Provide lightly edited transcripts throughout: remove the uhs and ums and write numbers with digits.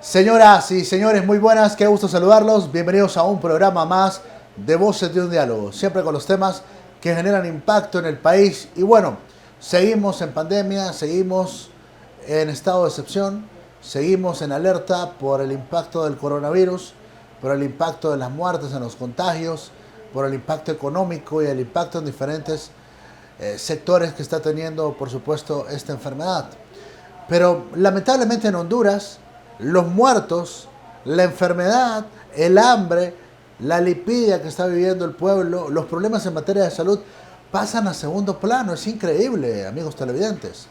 Señoras y señores, muy buenas, qué gusto saludarlos. Bienvenidos a un programa más de Voces de un Diálogo, siempre con los temas que generan impacto en el país. Y bueno, seguimos en pandemia, seguimos en estado de excepción, seguimos en alerta por el impacto del coronavirus, por el impacto de las muertes en los contagios, por el impacto económico y el impacto en diferentes sectores que está teniendo, por supuesto, esta enfermedad. Pero lamentablemente en Honduras, los muertos, la enfermedad, el hambre, la lipidia que está viviendo el pueblo, los problemas en materia de salud pasan a segundo plano. Es increíble, amigos televidentes,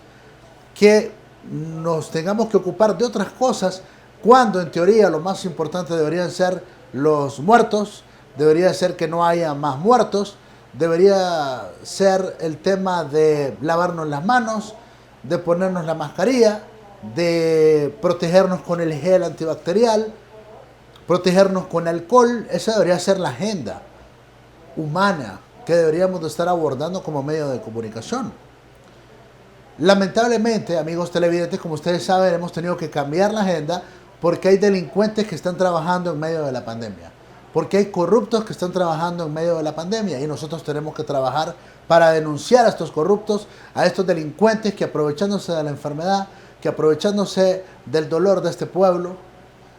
que nos tengamos que ocupar de otras cosas cuando en teoría lo más importante deberían ser los muertos, debería ser que no haya más muertos, debería ser el tema de lavarnos las manos, de ponernos la mascarilla, de protegernos con el gel antibacterial, protegernos con alcohol. Esa debería ser la agenda humana que deberíamos de estar abordando como medio de comunicación. Lamentablemente, amigos televidentes, como ustedes saben, hemos tenido que cambiar la agenda porque hay delincuentes que están trabajando en medio de la pandemia, porque hay corruptos que están trabajando en medio de la pandemia y nosotros tenemos que trabajar para denunciar a estos corruptos, a estos delincuentes que aprovechándose de la enfermedad, que aprovechándose del dolor de este pueblo,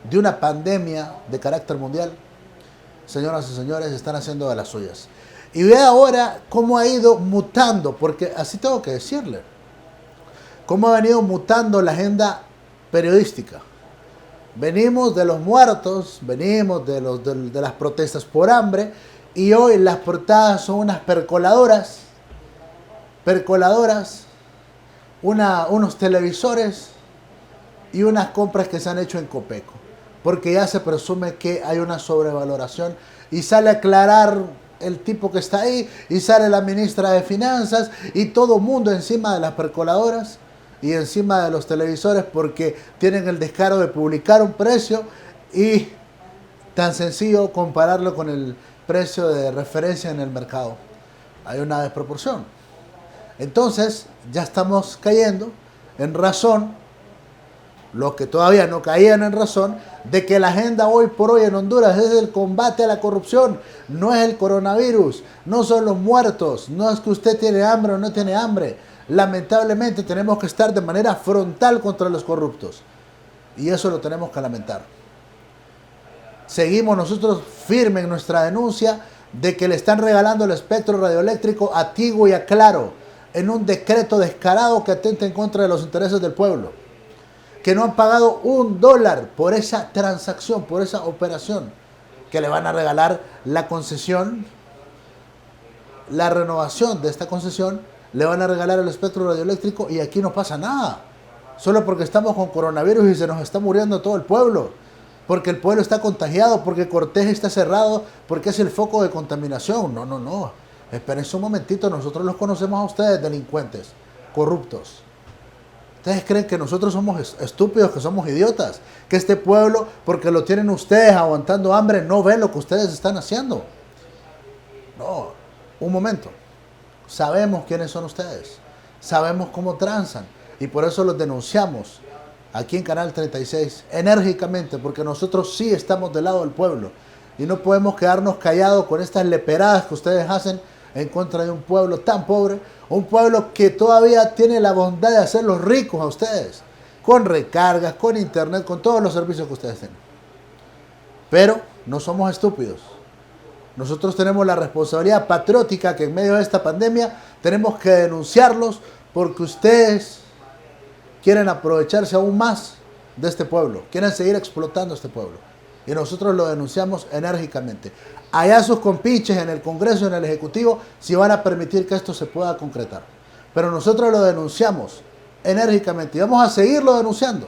de una pandemia de carácter mundial, señoras y señores, están haciendo de las suyas. Y ve ahora cómo ha ido mutando, porque así tengo que decirle, cómo ha venido mutando la agenda periodística. Venimos de los muertos, venimos de las protestas por hambre y hoy las portadas son unas percoladoras, unos televisores y unas compras que se han hecho en Copeco. Porque ya se presume que hay una sobrevaloración y sale a aclarar el tipo que está ahí y sale la ministra de Finanzas y todo el mundo encima de las percoladoras y encima de los televisores porque tienen el descaro de publicar un precio y tan sencillo compararlo con el precio de referencia en el mercado. Hay una desproporción. Entonces ya estamos cayendo en razón, los que todavía no caían en razón, de que la agenda hoy por hoy en Honduras es el combate a la corrupción, no es el coronavirus, no son los muertos, no es que usted tiene hambre o no tiene hambre. Lamentablemente tenemos que estar de manera frontal contra los corruptos y eso lo tenemos que lamentar. Seguimos nosotros firmes en nuestra denuncia de que le están regalando el espectro radioeléctrico a Tigo y a Claro en un decreto descarado que atenta en contra de los intereses del pueblo, que no han pagado $1 por esa transacción, por esa operación, que le van a regalar la concesión, la renovación de esta concesión, le van a regalar el espectro radioeléctrico y aquí no pasa nada, solo porque estamos con coronavirus y se nos está muriendo todo el pueblo, porque el pueblo está contagiado, porque Cortés está cerrado, porque es el foco de contaminación. No, espérense un momentito, nosotros los conocemos a ustedes, delincuentes, corruptos. ¿Ustedes creen que nosotros somos estúpidos, que somos idiotas? Que este pueblo, porque lo tienen ustedes aguantando hambre, no ve lo que ustedes están haciendo. No, un momento. Sabemos quiénes son ustedes. Sabemos cómo transan. Y por eso los denunciamos aquí en Canal 36 enérgicamente, porque nosotros sí estamos del lado del pueblo. Y no podemos quedarnos callados con estas leperadas que ustedes hacen en contra de un pueblo tan pobre, un pueblo que todavía tiene la bondad de hacerlos ricos a ustedes, con recargas, con internet, con todos los servicios que ustedes tienen. Pero no somos estúpidos. Nosotros tenemos la responsabilidad patriótica que en medio de esta pandemia tenemos que denunciarlos porque ustedes quieren aprovecharse aún más de este pueblo, quieren seguir explotando a este pueblo. Y nosotros lo denunciamos enérgicamente. Allá sus compinches en el Congreso, en el Ejecutivo, si van a permitir que esto se pueda concretar. Pero nosotros lo denunciamos enérgicamente y vamos a seguirlo denunciando,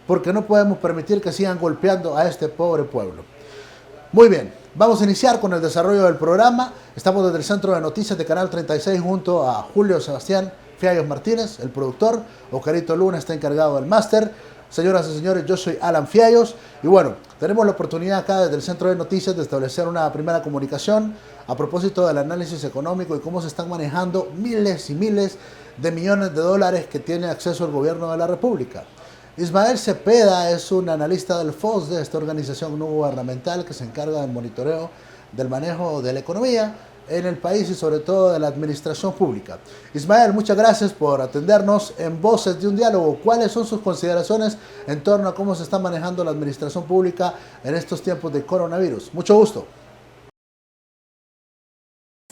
porque no podemos permitir que sigan golpeando a este pobre pueblo. Muy bien, vamos a iniciar con el desarrollo del programa. Estamos desde el Centro de Noticias de Canal 36 junto a Julio Sebastián Fiallos Martínez, el productor. Oscarito Luna está encargado del máster. Señoras y señores, yo soy Alan Fiallos y bueno, tenemos la oportunidad acá desde el Centro de Noticias de establecer una primera comunicación a propósito del análisis económico y cómo se están manejando miles y miles de millones de dólares que tiene acceso el gobierno de la República. Ismael Cepeda es un analista del FOSDE, esta organización no gubernamental que se encarga del monitoreo del manejo de la economía en el país y sobre todo de la administración pública. Ismael, muchas gracias por atendernos en Voces de un Diálogo. ¿Cuáles son sus consideraciones en torno a cómo se está manejando la administración pública en estos tiempos de coronavirus? Mucho gusto.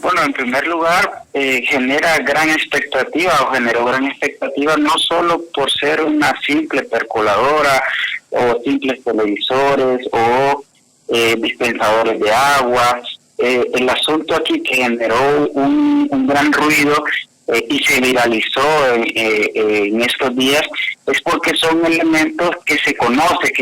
Bueno, en primer lugar, genera gran expectativa o generó gran expectativa no solo por ser una simple percoladora o simples televisores o dispensadores de aguas. El asunto aquí que generó un gran ruido y se viralizó en estos días es porque son elementos que se conoce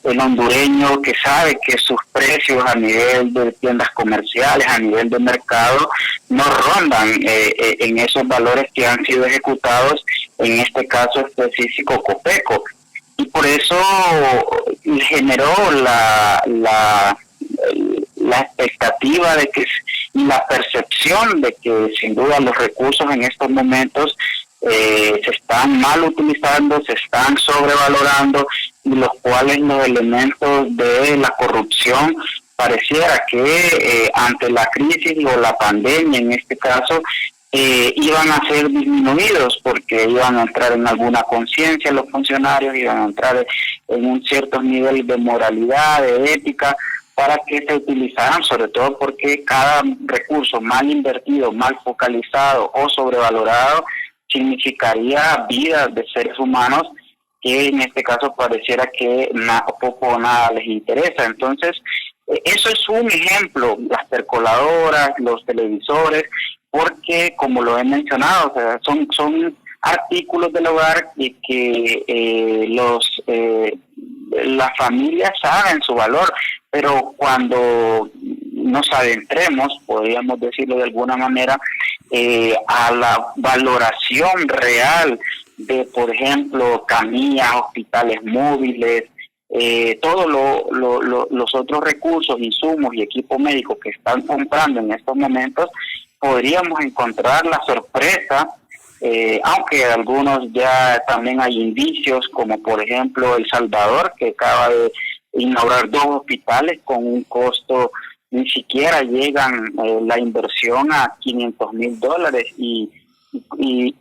el hondureño, que sabe que sus precios a nivel de tiendas comerciales, a nivel de mercado, no rondan en esos valores que han sido ejecutados, en este caso específico Copeco. Y por eso generó la expectativa de que y la percepción de que sin duda los recursos en estos momentos se están mal utilizando, se están sobrevalorando, y los cuales los elementos de la corrupción pareciera que ante la crisis o la pandemia en este caso iban a ser disminuidos porque iban a entrar en alguna conciencia los funcionarios, iban a entrar en un cierto nivel de moralidad, de ética, para que se utilizaran, sobre todo porque cada recurso mal invertido, mal focalizado o sobrevalorado significaría vidas de seres humanos que en este caso pareciera que poco o nada les interesa. Entonces, eso es un ejemplo, las percoladoras, los televisores, porque como lo he mencionado, o sea, son artículos del hogar y que las familias saben su valor, pero cuando nos adentremos, podríamos decirlo de alguna manera, a la valoración real de, por ejemplo, camillas, hospitales móviles, todos los otros recursos, insumos y equipo médico que están comprando en estos momentos, podríamos encontrar la sorpresa, aunque algunos ya también hay indicios, como por ejemplo El Salvador, que acaba de inaugurar 2 hospitales con un costo, ni siquiera llegan la inversión a $500,000,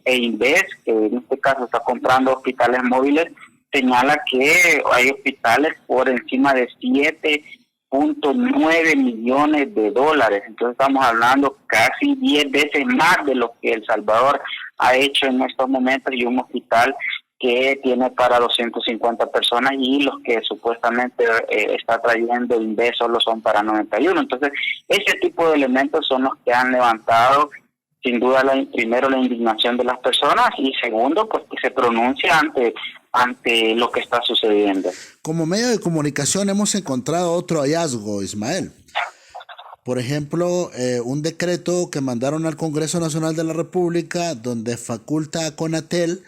e Inves, que en este caso está comprando hospitales móviles, señala que hay hospitales por encima de 7.9 millones de dólares. Entonces estamos hablando casi 10 veces más de lo que El Salvador ha hecho en estos momentos, y un hospital que tiene para 250 personas, y los que supuestamente está trayendo Inves solo son para 91. Entonces, ese tipo de elementos son los que han levantado sin duda primero la indignación de las personas, y segundo, pues que se pronuncie ante lo que está sucediendo. Como medio de comunicación hemos encontrado otro hallazgo, Ismael. Por ejemplo, un decreto que mandaron al Congreso Nacional de la República donde faculta a Conatel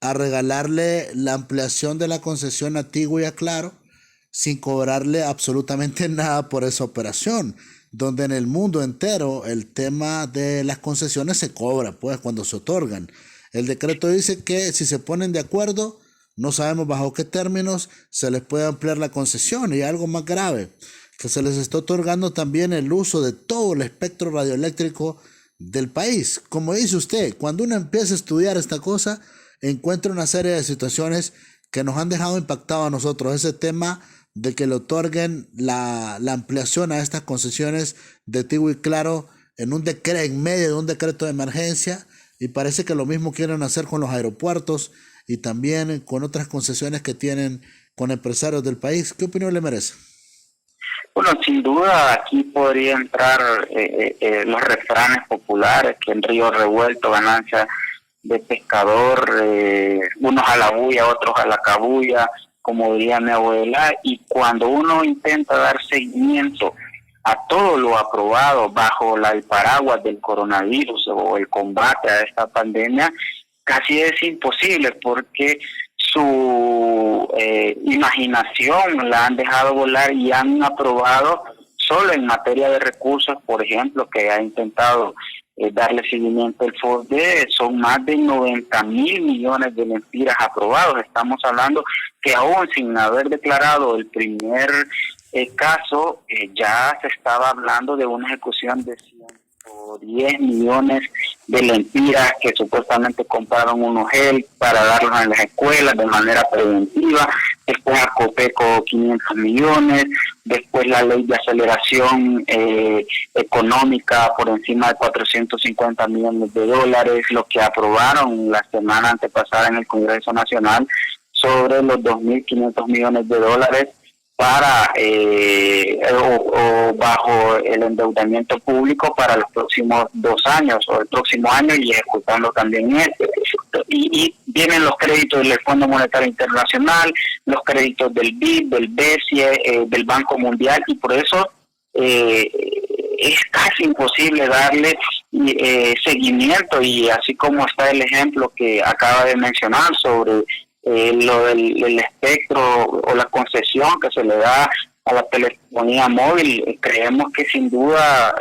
a regalarle la ampliación de la concesión a Tigo y a Claro sin cobrarle absolutamente nada por esa operación, donde en el mundo entero el tema de las concesiones se cobra, pues, cuando se otorgan. El decreto dice que si se ponen de acuerdo, no sabemos bajo qué términos, se les puede ampliar la concesión, y algo más grave, que se les está otorgando también el uso de todo el espectro radioeléctrico del país. Como dice usted, cuando uno empieza a estudiar esta cosa, encuentra una serie de situaciones que nos han dejado impactados a nosotros. Ese tema de que le otorguen la ampliación a estas concesiones de Tigo y Claro en medio de un decreto de emergencia, y parece que lo mismo quieren hacer con los aeropuertos y también con otras concesiones que tienen con empresarios del país. ¿Qué opinión le merece? Bueno, sin duda aquí podría entrar los refranes populares, que en río revuelto ganancia de pescador, unos a la bulla, otros a la cabulla, como diría mi abuela, y cuando uno intenta dar seguimiento a todo lo aprobado bajo el paraguas del coronavirus o el combate a esta pandemia, casi es imposible, porque su imaginación la han dejado volar y han aprobado solo en materia de recursos, por ejemplo, que ha intentado darle seguimiento al FOSDE. Son más de 90.000 millones de lempiras aprobados. Estamos hablando que aún sin haber declarado el primer caso, ya se estaba hablando de una ejecución de 110 millones de lempiras que supuestamente compraron unos gel para darlos en las escuelas de manera preventiva. Después a Copeco 500 millones, después la ley de aceleración económica por encima de 450 millones de dólares, lo que aprobaron la semana antepasada en el Congreso Nacional sobre los 2.500 millones de dólares para o bajo el endeudamiento público para los próximos 2 años o el próximo año, y ejecutando también y vienen los créditos del Fondo Monetario Internacional, los créditos del BID, del BESIE, del Banco Mundial, y por eso es casi imposible darle seguimiento. Y así como está el ejemplo que acaba de mencionar sobre lo del espectro o la concesión que se le da a la telefonía móvil, creemos que sin duda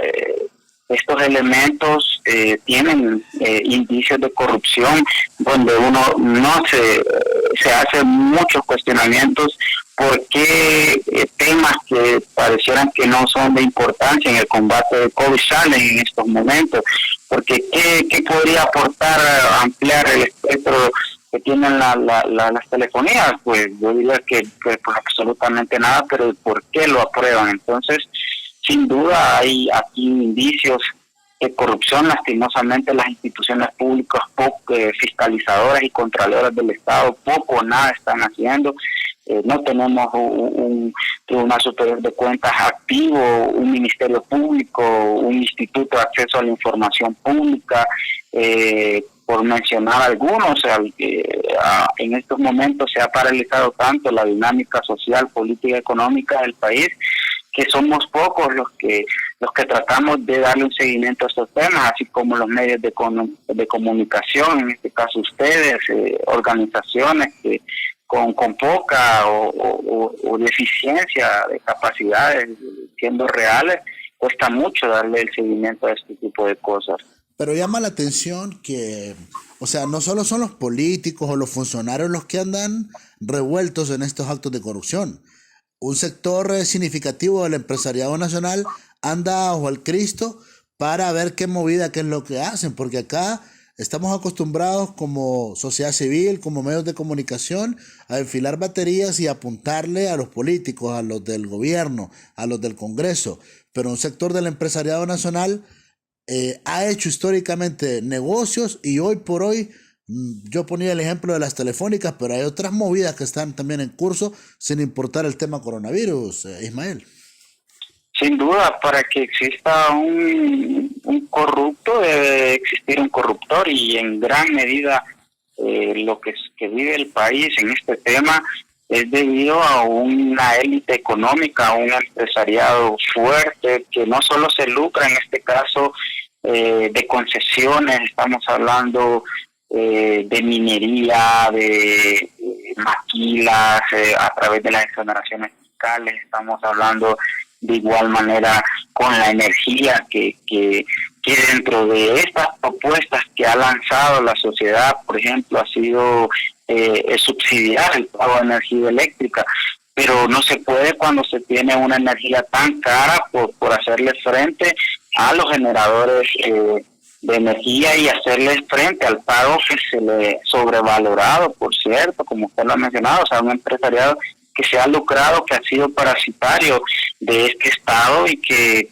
estos elementos tienen indicios de corrupción, donde uno no se hace muchos cuestionamientos por qué temas que parecieran que no son de importancia en el combate de COVID salen en estos momentos, porque ¿qué podría aportar ampliar el espectro que tienen las telefonías? Pues yo diría que pues absolutamente nada, pero ¿por qué lo aprueban? Entonces, sin duda hay aquí indicios de corrupción. Lastimosamente las instituciones públicas fiscalizadoras y controladoras del Estado poco o nada están haciendo. No tenemos un Tribunal Superior de Cuentas activo, un Ministerio Público, un Instituto de Acceso a la Información Pública, por mencionar algunos. En estos momentos se ha paralizado tanto la dinámica social, política y económica del país, que somos pocos los que tratamos de darle un seguimiento a estos temas, así como los medios de comunicación, en este caso ustedes, organizaciones que con poca o deficiencia de capacidades siendo reales, cuesta mucho darle el seguimiento a este tipo de cosas. Pero llama la atención que, o sea, no solo son los políticos o los funcionarios los que andan revueltos en estos actos de corrupción. Un sector significativo del empresariado nacional anda bajo el Cristo para ver qué movida, qué es lo que hacen, porque acá estamos acostumbrados como sociedad civil, como medios de comunicación, a enfilar baterías y apuntarle a los políticos, a los del gobierno, a los del Congreso. Pero un sector del empresariado nacional ha hecho históricamente negocios, y hoy por hoy, yo ponía el ejemplo de las telefónicas, pero hay otras movidas que están también en curso sin importar el tema coronavirus, Ismael. Sin duda, para que exista un corrupto debe existir un corruptor, y en gran medida lo que vive el país en este tema es debido a una élite económica, a un empresariado fuerte que no solo se lucra en este caso de concesiones, estamos hablando de minería, de maquilas, a través de las exoneraciones fiscales, estamos hablando de igual manera con la energía, que dentro de estas propuestas que ha lanzado la sociedad, por ejemplo, ha sido subsidiar el pago de energía eléctrica, pero no se puede cuando se tiene una energía tan cara por hacerle frente a los generadores de energía y hacerles frente al pago que se le sobrevalorado, por cierto, como usted lo ha mencionado, o sea, un empresariado que se ha lucrado, que ha sido parasitario de este Estado, y que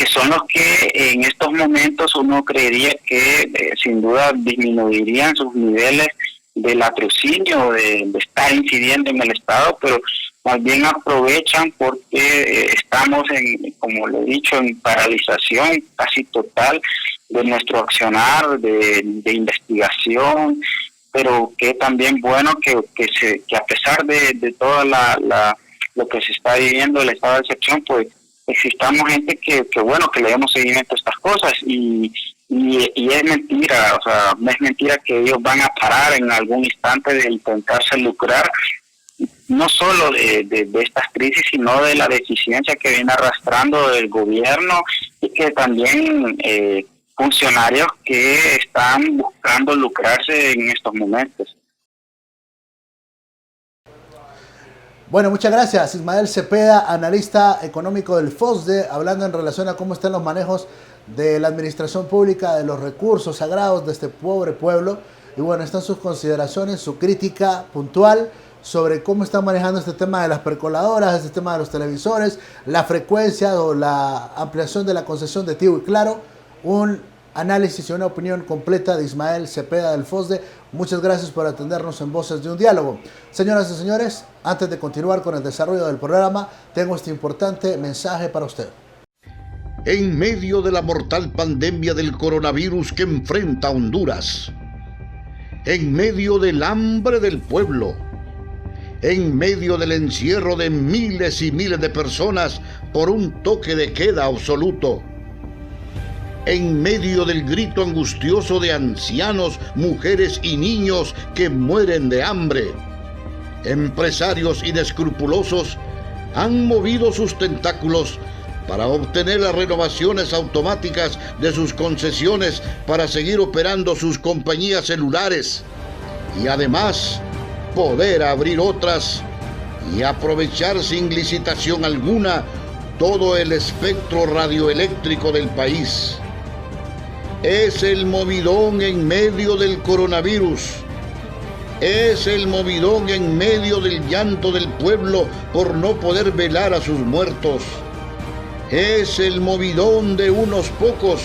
son los que en estos momentos uno creería que sin duda disminuirían sus niveles de latrocinio, de estar incidiendo en el Estado, pero más bien aprovechan porque estamos como le he dicho, en paralización casi total de nuestro accionar de investigación, pero que también bueno que a pesar de toda lo que se está viviendo, el estado de excepción, pues existamos gente que bueno, que le demos seguimiento a estas cosas, y es mentira, o sea, no es mentira que ellos van a parar en algún instante de intentarse lucrar, no solo de estas crisis, sino de la deficiencia que viene arrastrando el gobierno, y que también funcionarios que están buscando lucrarse en estos momentos. Bueno, muchas gracias. Ismael Cepeda, analista económico del FOSDE, hablando en relación a cómo están los manejos de la administración pública, de los recursos sagrados de este pobre pueblo. Y bueno, están sus consideraciones, su crítica puntual sobre cómo están manejando este tema de las percoladoras, este tema de los televisores, la frecuencia o la ampliación de la concesión de Tigo y Claro. Un análisis y una opinión completa de Ismael Cepeda del FOSDE. Muchas gracias por atendernos en Voces de un Diálogo. Señoras y señores, antes de continuar con el desarrollo del programa, tengo este importante mensaje para usted. En medio de la mortal pandemia del coronavirus que enfrenta Honduras, en medio del hambre del pueblo, en medio del encierro de miles y miles de personas por un toque de queda absoluto, en medio del grito angustioso de ancianos, mujeres y niños que mueren de hambre, empresarios inescrupulosos han movido sus tentáculos para obtener las renovaciones automáticas de sus concesiones para seguir operando sus compañías celulares y además poder abrir otras y aprovechar sin licitación alguna todo el espectro radioeléctrico del país. Es el movidón en medio del coronavirus. Es el movidón en medio del llanto del pueblo por no poder velar a sus muertos. Es el movidón de unos pocos,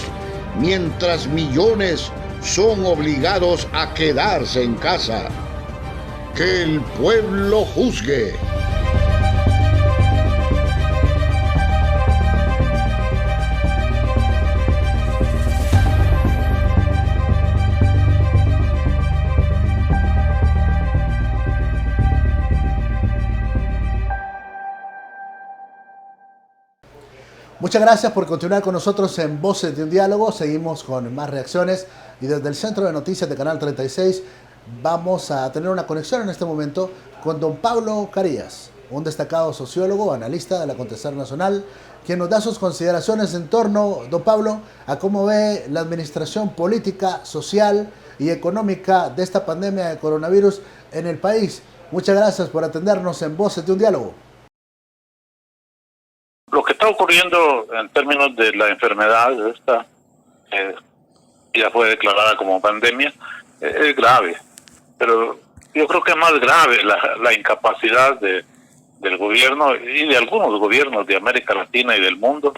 mientras millones son obligados a quedarse en casa. Que el pueblo juzgue. Muchas gracias por continuar con nosotros en Voces de un Diálogo. Seguimos con más reacciones y desde el Centro de Noticias de Canal 36 vamos a tener una conexión en este momento con don Pablo Carías, un destacado sociólogo, analista del acontecer nacional, quien nos da sus consideraciones en torno, don Pablo, a cómo ve la administración política, social y económica de esta pandemia de coronavirus en el país. Muchas gracias por atendernos en Voces de un Diálogo. Lo que está ocurriendo en términos de la enfermedad esta, ya fue declarada como pandemia, es grave, pero yo creo que es más grave la incapacidad del gobierno y de algunos gobiernos de América Latina y del mundo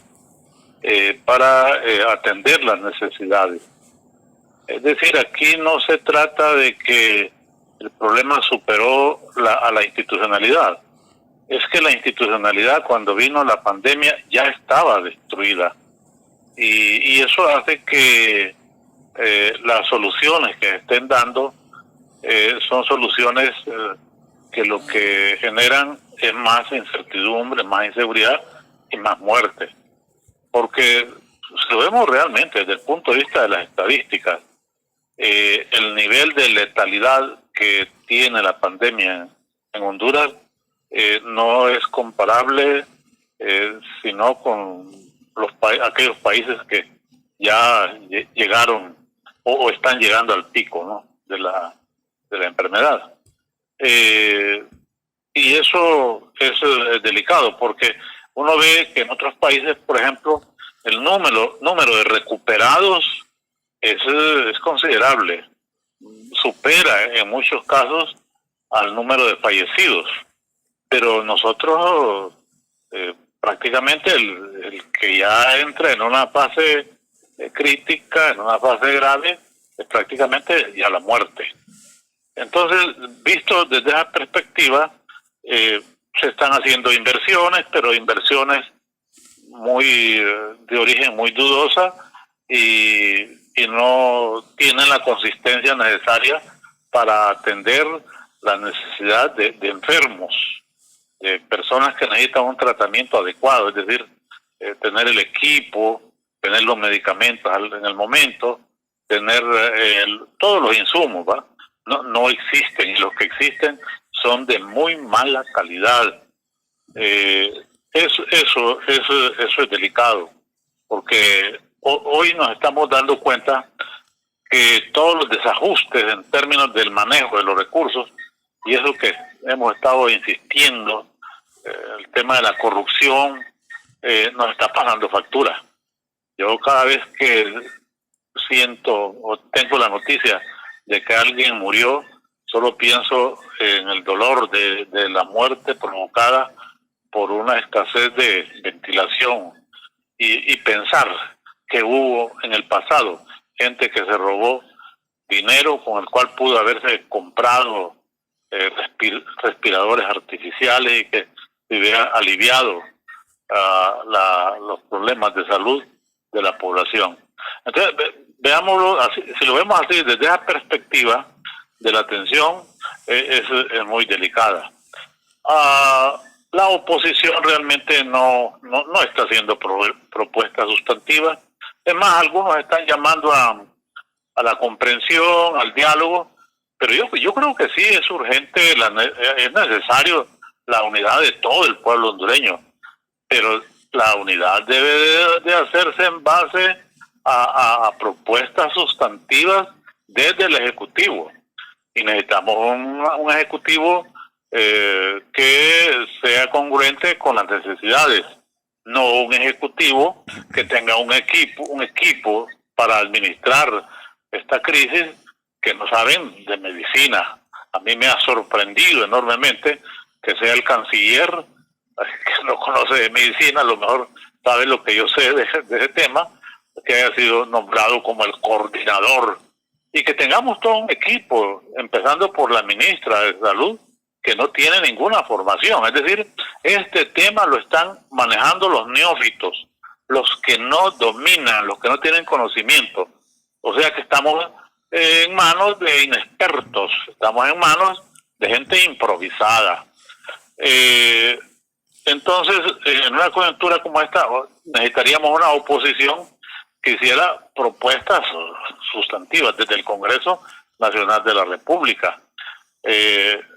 para atender las necesidades. Es decir, aquí no se trata de que el problema superó a la institucionalidad. Es que la institucionalidad, cuando vino la pandemia, ya estaba destruida. Y eso hace que las soluciones que estén dando son soluciones que lo que generan es más incertidumbre, más inseguridad y más muerte. Porque si lo vemos realmente desde el punto de vista de las estadísticas, el nivel de letalidad que tiene la pandemia en Honduras no es comparable sino con aquellos países que ya llegaron o están llegando al pico, ¿no?, de la enfermedad. Y eso es delicado porque uno ve que en otros países, por ejemplo, el número de recuperados es considerable, supera en muchos casos al número de fallecidos. Pero nosotros prácticamente el que ya entra en una fase crítica, en una fase grave, es prácticamente ya la muerte. Entonces, visto desde esa perspectiva, se están haciendo inversiones, pero inversiones de origen muy dudosa y no tienen la consistencia necesaria para atender la necesidad de enfermos, de personas que necesitan un tratamiento adecuado, es decir, tener el equipo, tener los medicamentos en el momento, tener todos los insumos, ¿va? No existen, y los que existen son de muy mala calidad. Eso es delicado, porque hoy nos estamos dando cuenta que todos los desajustes en términos del manejo de los recursos, y eso que hemos estado insistiendo, el tema de la corrupción, nos está pasando factura. Yo cada vez que siento o tengo la noticia de que alguien murió, solo pienso en el dolor de la muerte provocada por una escasez de ventilación y pensar que hubo en el pasado gente que se robó dinero con el cual pudo haberse comprado respiradores artificiales y que hubiera aliviado los problemas de salud de la población. Entonces, veámoslo así, si lo vemos así, desde esa perspectiva de la atención, es muy delicada. La oposición realmente no está haciendo propuestas sustantivas. Es más, algunos están llamando a la comprensión, al diálogo, pero yo creo que sí es urgente, es necesario la unidad de todo el pueblo hondureño, pero la unidad debe de hacerse en base a propuestas sustantivas desde el Ejecutivo, y necesitamos un Ejecutivo que sea congruente con las necesidades, no un Ejecutivo que tenga un equipo para administrar esta crisis que no saben de medicina. A mí me ha sorprendido enormemente que sea el canciller, que no conoce de medicina, a lo mejor sabe lo que yo sé de ese tema, que haya sido nombrado como el coordinador, y que tengamos todo un equipo, empezando por la ministra de Salud, que no tiene ninguna formación. Es decir, este tema lo están manejando los neófitos, los que no dominan, los que no tienen conocimiento. O sea que estamos en manos de inexpertos, estamos en manos de gente improvisada. Entonces, en una coyuntura como esta, necesitaríamos una oposición que hiciera propuestas sustantivas desde el Congreso Nacional de la República.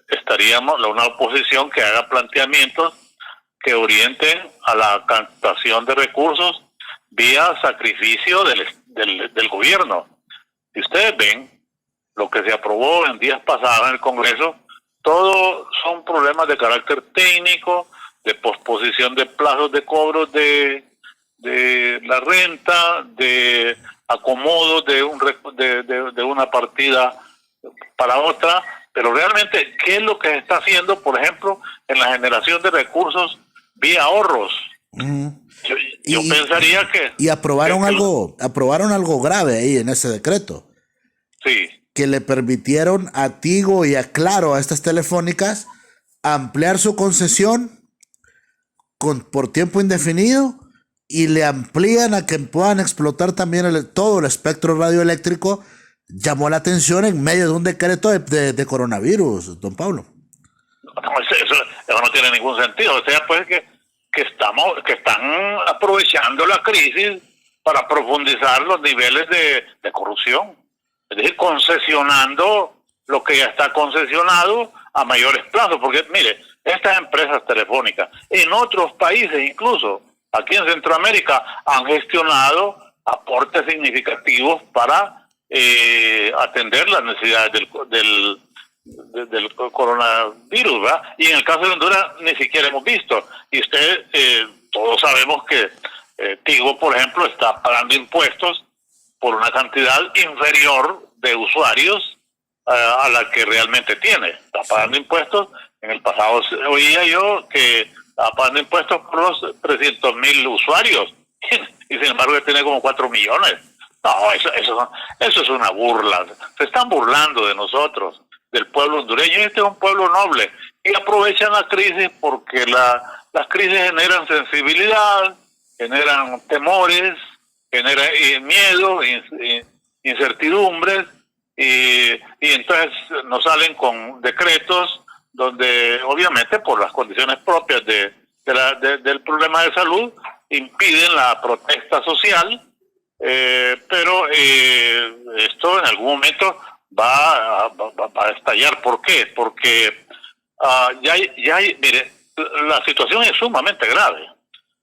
Estaríamos una oposición que haga planteamientos que orienten a la captación de recursos vía sacrificio del gobierno. Si ustedes ven lo que se aprobó en días pasados en el Congreso, todo son problemas de carácter técnico, de posposición de plazos de cobros de la renta, de acomodos de una partida para otra, pero realmente, ¿qué es lo que se está haciendo, por ejemplo, en la generación de recursos vía ahorros? Yo pensaría que... Y aprobaron algo grave ahí en ese decreto. Sí. Que le permitieron a Tigo y a Claro, a estas telefónicas, ampliar su concesión por tiempo indefinido, y le amplían a que puedan explotar también todo el espectro radioeléctrico. Llamó la atención en medio de un decreto de coronavirus, don Pablo. No, eso no tiene ningún sentido. O sea, pues que están aprovechando la crisis para profundizar los niveles de corrupción. Es decir, concesionando lo que ya está concesionado a mayores plazos. Porque, mire, estas empresas telefónicas, en otros países incluso, aquí en Centroamérica, han gestionado aportes significativos para atender las necesidades del coronavirus, ¿verdad? Y en el caso de Honduras ni siquiera hemos visto. Y todos sabemos que Tigo, por ejemplo, está pagando impuestos por una cantidad inferior de usuarios a la que realmente tiene. Está pagando impuestos. En el pasado oía yo que estaba pagando impuestos por los 300,000 usuarios y sin embargo tiene como 4 millones. No, eso es una burla. Se están burlando de nosotros, del pueblo hondureño. Este es un pueblo noble y aprovechan la crisis porque las crisis generan sensibilidad, generan temores, generan miedo, incertidumbres, y entonces nos salen con decretos donde obviamente por las condiciones propias del problema de salud impiden la protesta social, pero esto en algún momento va a estallar. ¿Por qué? Porque mire, la situación es sumamente grave.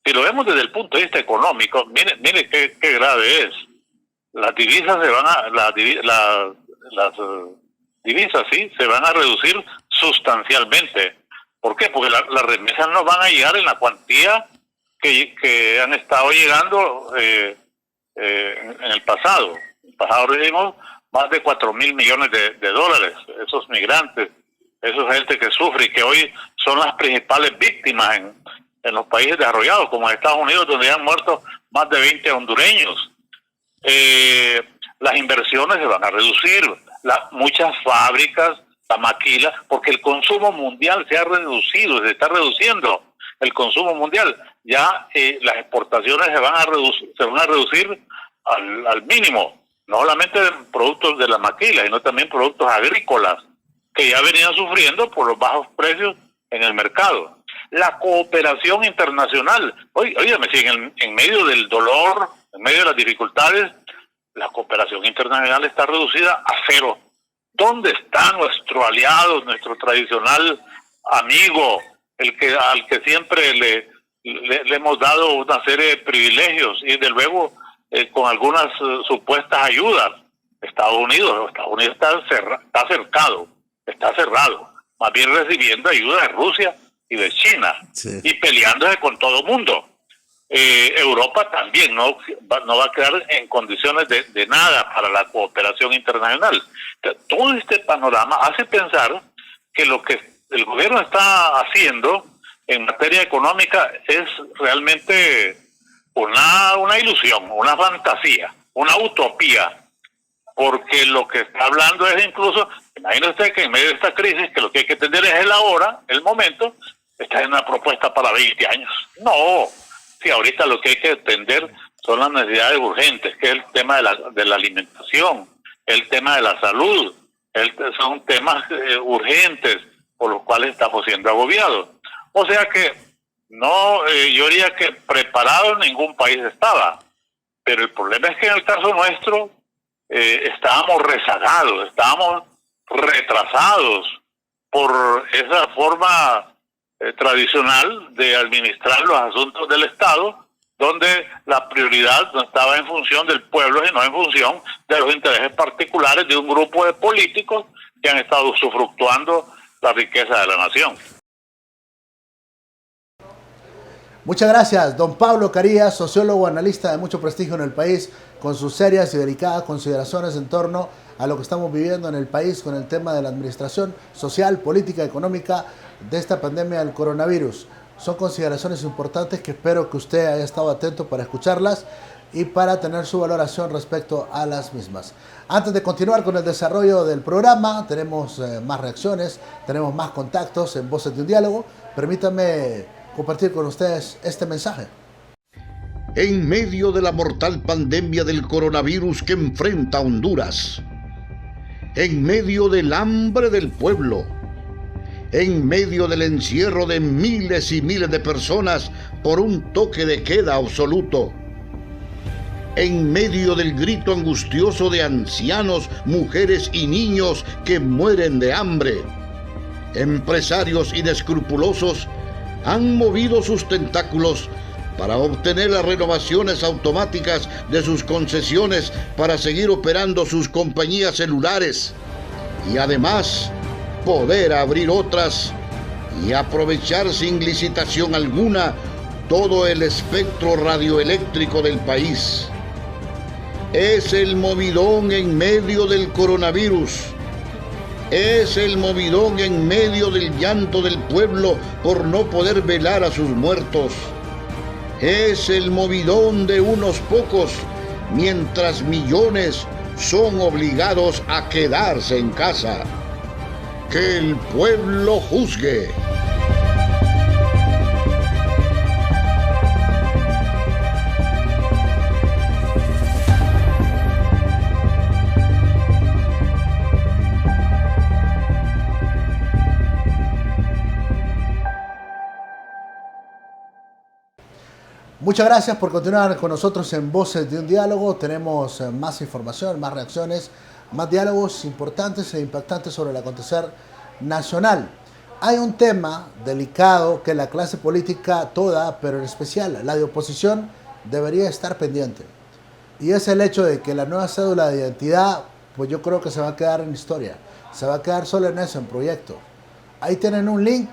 Si lo vemos desde el punto de vista económico, mire qué grave es. Las divisas se van a las divisas sí se van a reducir sustancialmente. ¿Por qué? Porque las remesas no van a llegar en la cuantía que han estado llegando en el pasado. En el pasado recibimos más de 4.000 millones de dólares. Esos migrantes, esa gente que sufre y que hoy son las principales víctimas en los países desarrollados, como en Estados Unidos, donde han muerto más de 20 hondureños. Las inversiones se van a reducir, muchas fábricas, la maquila, porque el consumo mundial se ha reducido, se está reduciendo el consumo mundial. Ya las exportaciones se van a reducir al mínimo, no solamente de productos de la maquila, sino también productos agrícolas, que ya venían sufriendo por los bajos precios en el mercado. La cooperación internacional, óigame, si en medio del dolor, en medio de las dificultades, la cooperación internacional está reducida a cero. ¿Dónde está nuestro aliado, nuestro tradicional amigo, al que siempre le hemos dado una serie de privilegios y de luego con algunas supuestas ayudas? Estados Unidos está cerrado, más bien recibiendo ayuda de Rusia y de China, sí, y peleándose con todo el mundo. Europa también no va a quedar en condiciones de nada para la cooperación internacional. Todo este panorama hace pensar que lo que el gobierno está haciendo en materia económica es realmente una ilusión, una fantasía, una utopía, porque lo que está hablando es incluso, imagínese usted que en medio de esta crisis, que lo que hay que entender es el ahora, el momento, está en una propuesta para 20 años. No, si ahorita lo que hay que atender son las necesidades urgentes, que es el tema de la alimentación, el tema de la salud, son temas urgentes por los cuales estamos siendo agobiados. O sea que no, yo diría que preparado ningún país estaba, pero el problema es que en el caso nuestro estábamos rezagados, estábamos retrasados por esa forma tradicional de administrar los asuntos del Estado, donde la prioridad no estaba en función del pueblo, sino en función de los intereses particulares de un grupo de políticos que han estado usufructuando la riqueza de la nación. Muchas gracias, don Pablo Carías, sociólogo, analista de mucho prestigio en el país, con sus serias y delicadas consideraciones en torno a lo que estamos viviendo en el país con el tema de la administración social, política, económica de esta pandemia del coronavirus. Son consideraciones importantes que espero que usted haya estado atento para escucharlas y para tener su valoración respecto a las mismas. Antes de continuar con el desarrollo del programa, tenemos más reacciones, tenemos más contactos en Voces de un Diálogo. Permítanme compartir con ustedes este mensaje. En medio de la mortal pandemia del coronavirus que enfrenta Honduras, en medio del hambre del pueblo, en medio del encierro de miles y miles de personas por un toque de queda absoluto, en medio del grito angustioso de ancianos, mujeres y niños que mueren de hambre, empresarios inescrupulosos han movido sus tentáculos para obtener las renovaciones automáticas de sus concesiones para seguir operando sus compañías celulares y además poder abrir otras y aprovechar sin licitación alguna todo el espectro radioeléctrico del país. Es el movidón en medio del coronavirus. Es el movidón en medio del llanto del pueblo por no poder velar a sus muertos. Es el movidón de unos pocos, mientras millones son obligados a quedarse en casa. Que el pueblo juzgue. Muchas gracias por continuar con nosotros en Voces de un Diálogo. Tenemos más información, más reacciones, más diálogos importantes e impactantes sobre el acontecer nacional. Hay un tema delicado que la clase política toda, pero en especial la de oposición, debería estar pendiente. Y es el hecho de que la nueva cédula de identidad, pues yo creo que se va a quedar en historia. Se va a quedar solo en eso, en proyecto. Ahí tienen un link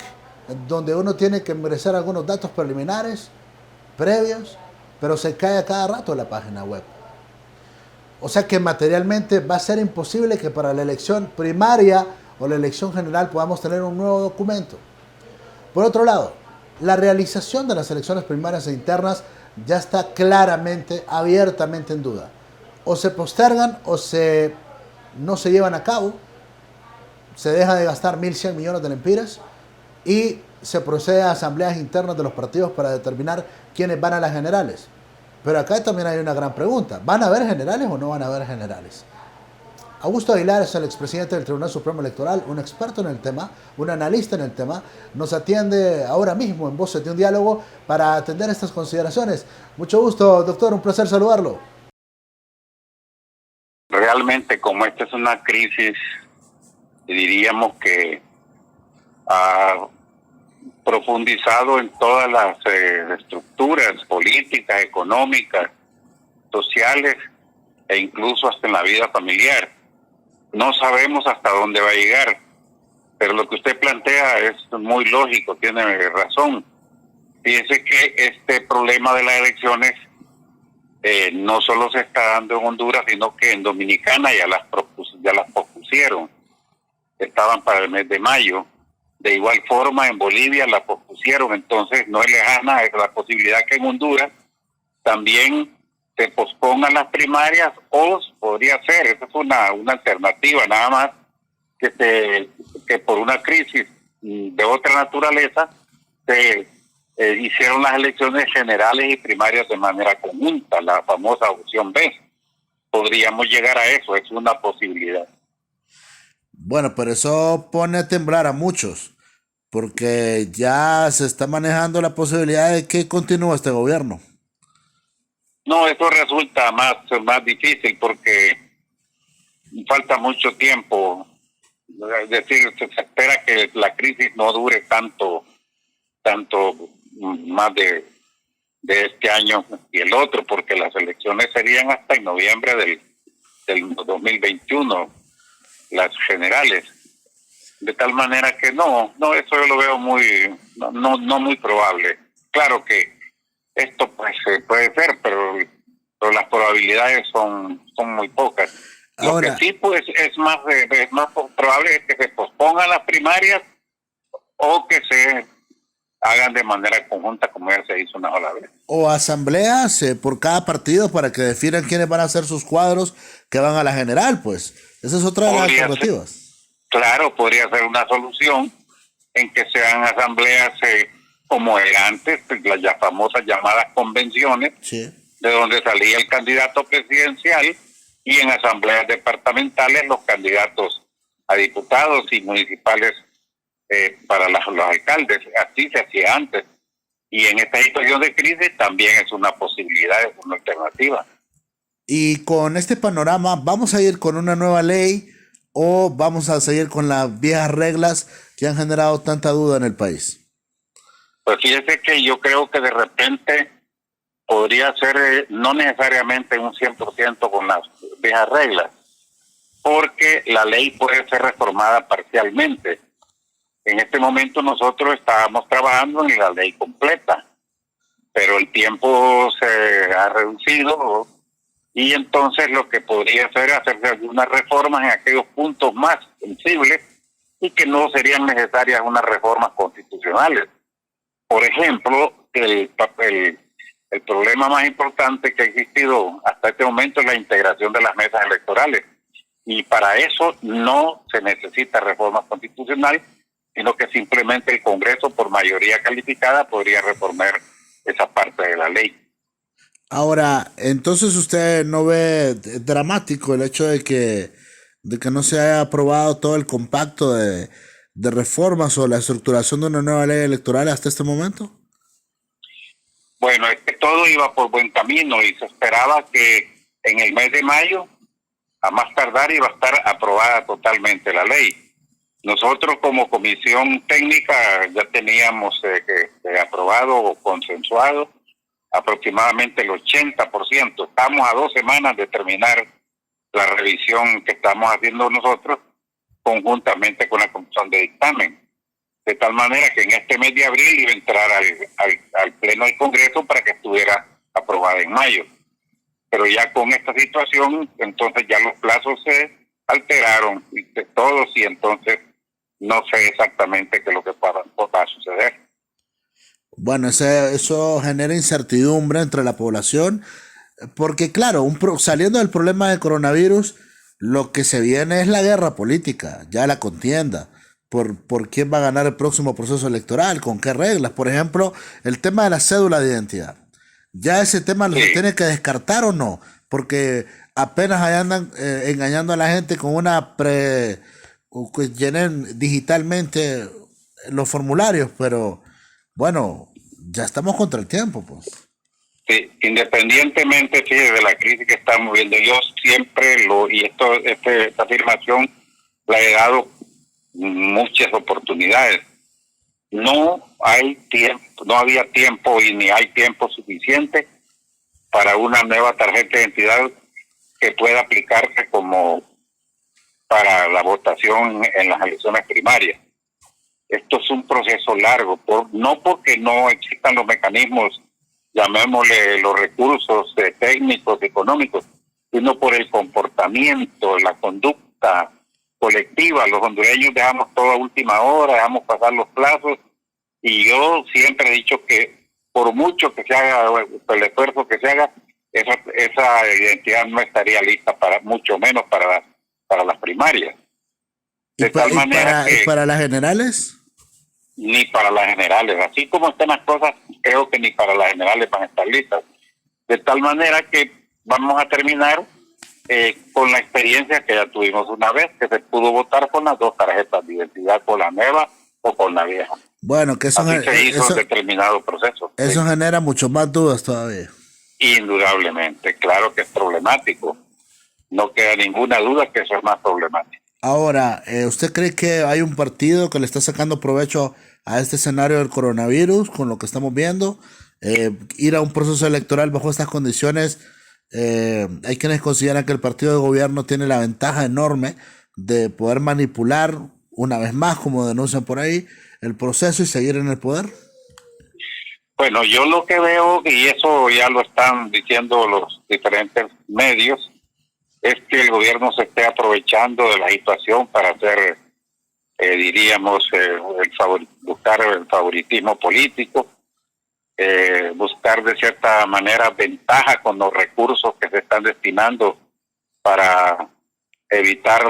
donde uno tiene que ingresar algunos datos preliminares, previos, pero se cae a cada rato la página web. O sea que materialmente va a ser imposible que para la elección primaria o la elección general podamos tener un nuevo documento. Por otro lado, la realización de las elecciones primarias e internas ya está claramente, abiertamente en duda. O se postergan o no se llevan a cabo, se deja de gastar 1.100 millones de lempiras y se procede a asambleas internas de los partidos para determinar quiénes van a las generales. Pero acá también hay una gran pregunta. ¿Van a haber generales o no van a haber generales? Augusto Aguilar es el expresidente del Tribunal Supremo Electoral, un experto en el tema, un analista en el tema. Nos atiende ahora mismo en Voces de un Diálogo para atender estas consideraciones. Mucho gusto, doctor, un placer saludarlo. Realmente, como esta es una crisis, diríamos que ha profundizado en todas las estructuras políticas, económicas, sociales e incluso hasta en la vida familiar. No sabemos hasta dónde va a llegar, pero lo que usted plantea es muy lógico, tiene razón. Fíjese que este problema de las elecciones no solo se está dando en Honduras, sino que en Dominicana ya las pospusieron. Estaban para el mes de mayo. De igual forma en Bolivia la pospusieron, entonces no es lejana la posibilidad que en Honduras también se pospongan las primarias, o podría ser, esa es una alternativa nada más, que por una crisis de otra naturaleza se hicieron las elecciones generales y primarias de manera conjunta, la famosa opción B. Podríamos llegar a eso, es una posibilidad. Bueno, pero eso pone a temblar a muchos, porque ya se está manejando la posibilidad de que continúe este gobierno. No, eso resulta más difícil porque falta mucho tiempo. Es decir, se espera que la crisis no dure tanto más de este año y el otro, porque las elecciones serían hasta en noviembre del 2021, las generales. De tal manera que no, eso yo lo veo no muy probable. Claro que esto pues puede ser, pero las probabilidades son muy pocas. Ahora, lo que sí pues es más probable es que se pospongan las primarias o que se hagan de manera conjunta, como ya se hizo una sola vez. O asambleas por cada partido para que definan quiénes van a ser sus cuadros que van a la general, pues. Esa es otra de las alternativas. Claro, podría ser una solución en que sean asambleas como era antes, las ya famosas llamadas convenciones, sí, de donde salía el candidato presidencial, y en asambleas departamentales los candidatos a diputados y municipales para los alcaldes. Así se hacía antes. Y en esta situación de crisis también es una posibilidad, es una alternativa. Y con este panorama, ¿vamos a ir con una nueva ley o vamos a seguir con las viejas reglas que han generado tanta duda en el país? Pues fíjese que yo creo que de repente podría ser no necesariamente un 100% con las viejas reglas, porque la ley puede ser reformada parcialmente. En este momento nosotros estábamos trabajando en la ley completa, pero el tiempo se ha reducido y entonces lo que podría hacer es hacerse algunas reformas en aquellos puntos más sensibles y que no serían necesarias unas reformas constitucionales. Por ejemplo, el problema más importante que ha existido hasta este momento es la integración de las mesas electorales. Y para eso no se necesita reforma constitucional, sino que simplemente el Congreso, por mayoría calificada, podría reformar esa parte de la ley. Ahora, entonces usted no ve dramático el hecho de que no se haya aprobado todo el compacto de reformas o la estructuración de una nueva ley electoral hasta este momento. Bueno, es que todo iba por buen camino y se esperaba que en el mes de mayo, a más tardar, iba a estar aprobada totalmente la ley. Nosotros como comisión técnica ya teníamos aprobado o consensuado aproximadamente el 80%. Estamos a 2 semanas de terminar la revisión que estamos haciendo nosotros conjuntamente con la comisión de dictamen. De tal manera que en este mes de abril iba a entrar al Pleno del Congreso para que estuviera aprobada en mayo. Pero ya con esta situación, entonces ya los plazos se alteraron todos, y entonces no sé exactamente qué es lo que va a suceder. Bueno, eso genera incertidumbre entre la población, porque claro, saliendo del problema del coronavirus, lo que se viene es la guerra política, ya la contienda. Por quién va a ganar el próximo proceso electoral, con qué reglas. Por ejemplo, el tema de la cédula de identidad. ¿Ya ese tema lo tiene que descartar o no? Porque apenas ahí andan engañando a la gente con que llenen digitalmente los formularios, pero bueno, ya estamos contra el tiempo, pues. Sí, independientemente de la crisis que estamos viendo, yo siempre esta afirmación la he dado muchas oportunidades. No había tiempo y ni hay tiempo suficiente para una nueva tarjeta de identidad que pueda aplicarse como para la votación en las elecciones primarias. Esto es un proceso largo, no porque no existan los mecanismos, llamémosle los recursos técnicos, económicos, sino por el comportamiento, la conducta colectiva. Los hondureños dejamos todo a última hora, dejamos pasar los plazos, y yo siempre he dicho que por mucho que se haga, el esfuerzo que se haga, esa identidad no estaría lista mucho menos para las primarias. ¿Y para las generales? Ni para las generales. Así como están las cosas, creo que ni para las generales van a estar listas. De tal manera que vamos a terminar con la experiencia que ya tuvimos una vez, que se pudo votar con las 2 tarjetas de identidad, con la nueva o con la vieja. Bueno, que así se hizo determinado proceso. Eso genera mucho más dudas todavía. Indudablemente, claro que es problemático. No queda ninguna duda que eso es más problemático. Ahora, ¿usted cree que hay un partido que le está sacando provecho a este escenario del coronavirus con lo que estamos viendo? Ir a un proceso electoral bajo estas condiciones, hay quienes consideran que el partido de gobierno tiene la ventaja enorme de poder manipular una vez más, como denuncian por ahí, el proceso y seguir en el poder. Bueno, yo lo que veo, y eso ya lo están diciendo los diferentes medios, es que el gobierno se esté aprovechando de la situación para hacer, buscar el favoritismo político, buscar de cierta manera ventaja con los recursos que se están destinando para evitar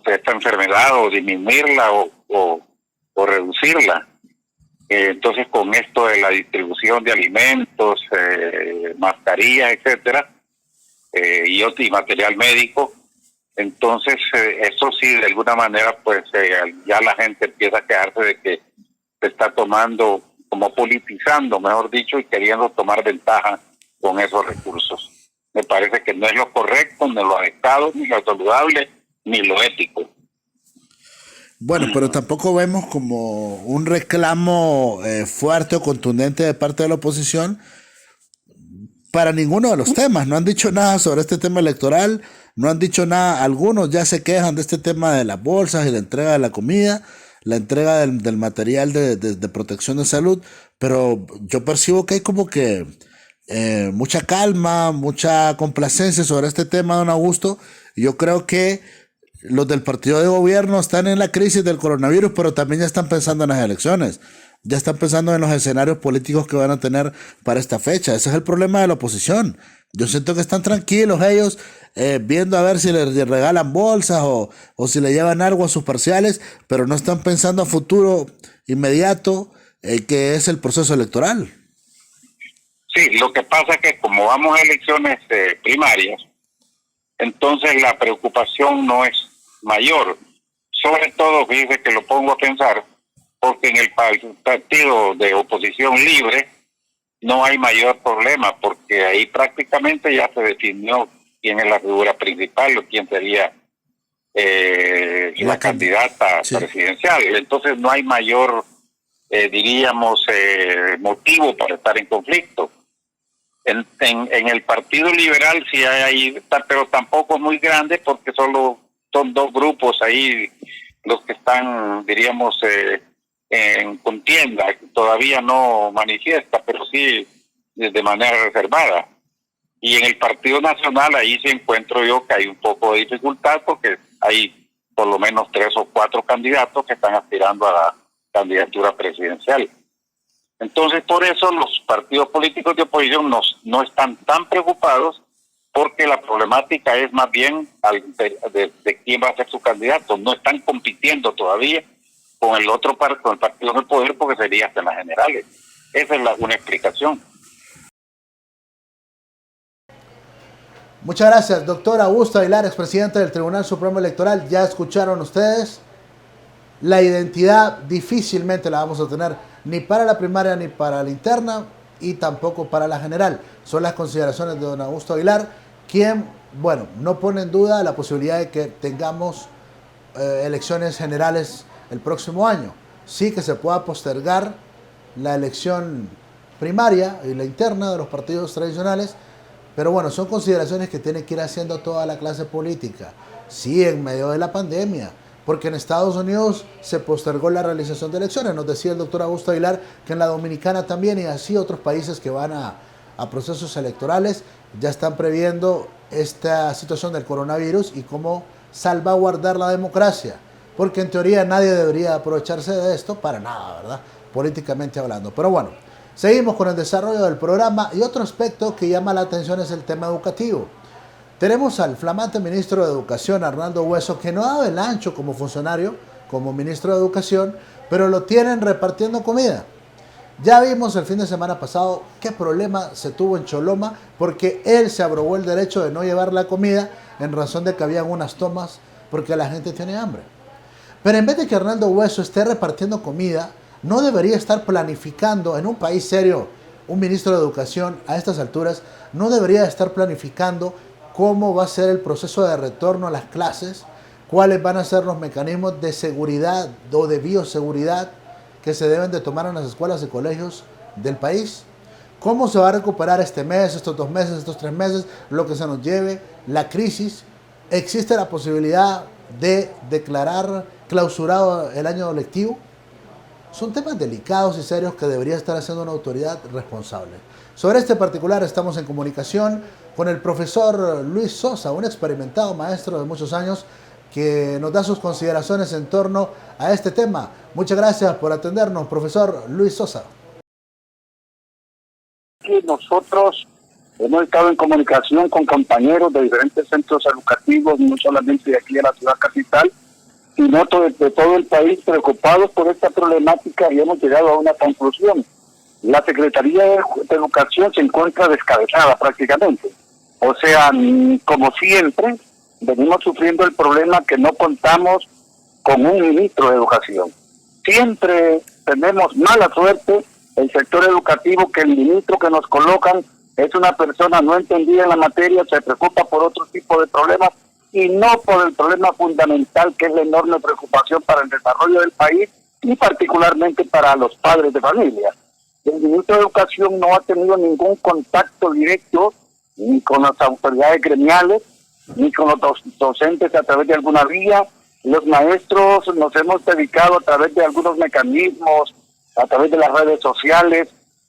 esta enfermedad o disminuirla o reducirla. Entonces, con esto de la distribución de alimentos, mascarillas, etcétera, y material médico, entonces eso sí, de alguna manera, pues ya la gente empieza a quejarse de que se está tomando, como politizando, mejor dicho, y queriendo tomar ventaja con esos recursos. Me parece que no es lo correcto, ni lo adecuado, ni lo saludable, ni lo ético. Bueno, pero tampoco vemos como un reclamo fuerte o contundente de parte de la oposición para ninguno de los temas. No han dicho nada sobre este tema electoral, no han dicho nada. Algunos ya se quejan de este tema de las bolsas y la entrega de la comida, la entrega del material de protección de salud, pero yo percibo que hay como que mucha calma, mucha complacencia sobre este tema, don Augusto. Yo creo que los del partido de gobierno están en la crisis del coronavirus, pero también ya están pensando en las elecciones. Ya están pensando en los escenarios políticos que van a tener para esta fecha. Ese es el problema de la oposición. Yo siento que están tranquilos ellos, viendo a ver si les regalan bolsas o si le llevan algo a sus parciales, pero no están pensando a futuro inmediato, que es el proceso electoral. Sí, lo que pasa es que como vamos a elecciones primarias, entonces la preocupación no es mayor. Sobre todo, fíjese que lo pongo a pensar, porque en el partido de oposición libre no hay mayor problema, porque ahí prácticamente ya se definió quién es la figura principal o quién sería la candidata presidencial. Entonces no hay mayor, diríamos, motivo para estar en conflicto. En el Partido Liberal sí hay, pero tampoco es muy grande porque solo son dos grupos ahí los que están, diríamos, en contienda. Todavía no manifiesta, pero sí de manera reservada. Y en el Partido Nacional ahí sí encuentro yo que hay un poco de dificultad porque hay por lo menos 3 o 4 candidatos que están aspirando a la candidatura presidencial. Entonces, por eso los partidos políticos de oposición no están tan preocupados porque la problemática es más bien de quién va a ser su candidato. No están compitiendo todavía con el otro con el partido en el poder porque sería hasta en las generales. Esa es una explicación. Muchas gracias, doctor Augusto Aguilar, expresidente del Tribunal Supremo Electoral. Ya escucharon ustedes, la identidad difícilmente la vamos a tener ni para la primaria ni para la interna y tampoco para la general. Son las consideraciones de don Augusto Aguilar, quien, bueno, no pone en duda la posibilidad de que tengamos elecciones generales el próximo año. Sí que se pueda postergar la elección primaria y la interna de los partidos tradicionales, pero bueno, son consideraciones que tiene que ir haciendo toda la clase política. Sí, en medio de la pandemia, porque en Estados Unidos se postergó la realización de elecciones. Nos decía el doctor Augusto Aguilar que en la Dominicana también, y así otros países que van a procesos electorales ya están previendo esta situación del coronavirus y cómo salvaguardar la democracia. Porque en teoría nadie debería aprovecharse de esto para nada, ¿verdad? Políticamente hablando. Pero bueno, seguimos con el desarrollo del programa y otro aspecto que llama la atención es el tema educativo. Tenemos al flamante ministro de Educación, Arnaldo Hueso, que no ha dado el ancho como funcionario, como ministro de Educación, pero lo tienen repartiendo comida. Ya vimos el fin de semana pasado qué problema se tuvo en Choloma porque él se abrogó el derecho de no llevar la comida en razón de que habían unas tomas porque la gente tiene hambre. Pero en vez de que Arnaldo Hueso esté repartiendo comida, no debería estar planificando en un país serio. Un ministro de Educación a estas alturas no debería estar planificando cómo va a ser el proceso de retorno a las clases, cuáles van a ser los mecanismos de seguridad o de bioseguridad que se deben de tomar en las escuelas y colegios del país. ¿Cómo se va a recuperar este mes, estos 2 meses, estos 3 meses, lo que se nos lleve la crisis? ¿Existe la posibilidad de declarar clausurado el año lectivo? Son temas delicados y serios que debería estar haciendo una autoridad responsable. Sobre este particular estamos en comunicación con el profesor Luis Sosa, un experimentado maestro de muchos años que nos da sus consideraciones en torno a este tema. Muchas gracias por atendernos, profesor Luis Sosa. Nosotros hemos estado en comunicación con compañeros de diferentes centros educativos, no solamente de aquí de la ciudad capital, sino de todo el país, preocupados por esta problemática, y hemos llegado a una conclusión. La Secretaría de Educación se encuentra descabezada prácticamente. O sea, como siempre, venimos sufriendo el problema que no contamos con un ministro de Educación. Siempre tenemos mala suerte el sector educativo, que el ministro que nos colocan es una persona no entendida en la materia, se preocupa por otro tipo de problemas y no por el problema fundamental que es la enorme preocupación para el desarrollo del país y particularmente para los padres de familia. El ministro de Educación no ha tenido ningún contacto directo ni con las autoridades gremiales, ni con los docentes a través de alguna vía. Los maestros nos hemos dedicado a través de algunos mecanismos, a través de las redes sociales,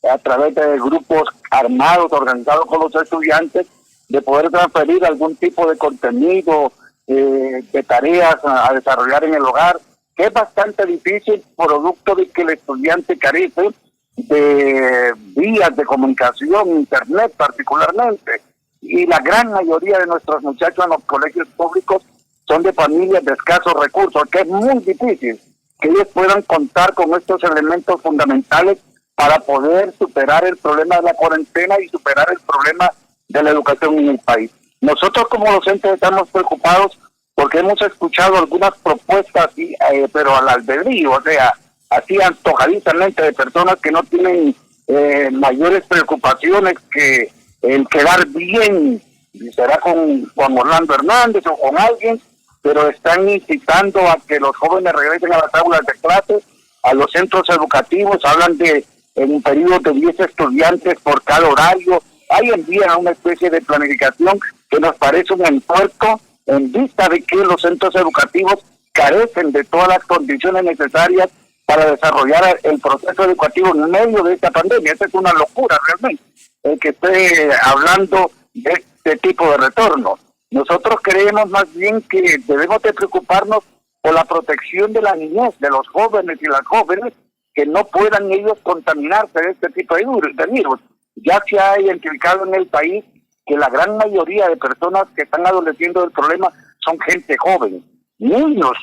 a través de grupos armados organizados con los estudiantes, de poder transferir algún tipo de contenido, de tareas a desarrollar en el hogar, que es bastante difícil, producto de que el estudiante carece de vías de comunicación, internet particularmente, y la gran mayoría de nuestros muchachos en los colegios públicos son de familias de escasos recursos, que es muy difícil que ellos puedan contar con estos elementos fundamentales para poder superar el problema de la cuarentena y superar el problema de la educación en el país. Nosotros como docentes estamos preocupados porque hemos escuchado algunas propuestas, pero al albedrío, o sea, así antojadizamente, de personas que no tienen mayores preocupaciones que el quedar bien, será con Juan Orlando Hernández o con alguien, pero están incitando a que los jóvenes regresen a las aulas de clase, a los centros educativos, hablan de en un periodo de 10 estudiantes por cada horario. Ahí envían una especie de planificación que nos parece un entuerto en vista de que los centros educativos carecen de todas las condiciones necesarias para desarrollar el proceso educativo en medio de esta pandemia. Esa es una locura realmente, el que esté hablando de este tipo de retorno. Nosotros creemos más bien que debemos de preocuparnos por la protección de la niñez, de los jóvenes y las jóvenes, que no puedan ellos contaminarse de este tipo de virus. Ya se ha identificado en el país que la gran mayoría de personas que están adoleciendo del problema son gente joven. Niños,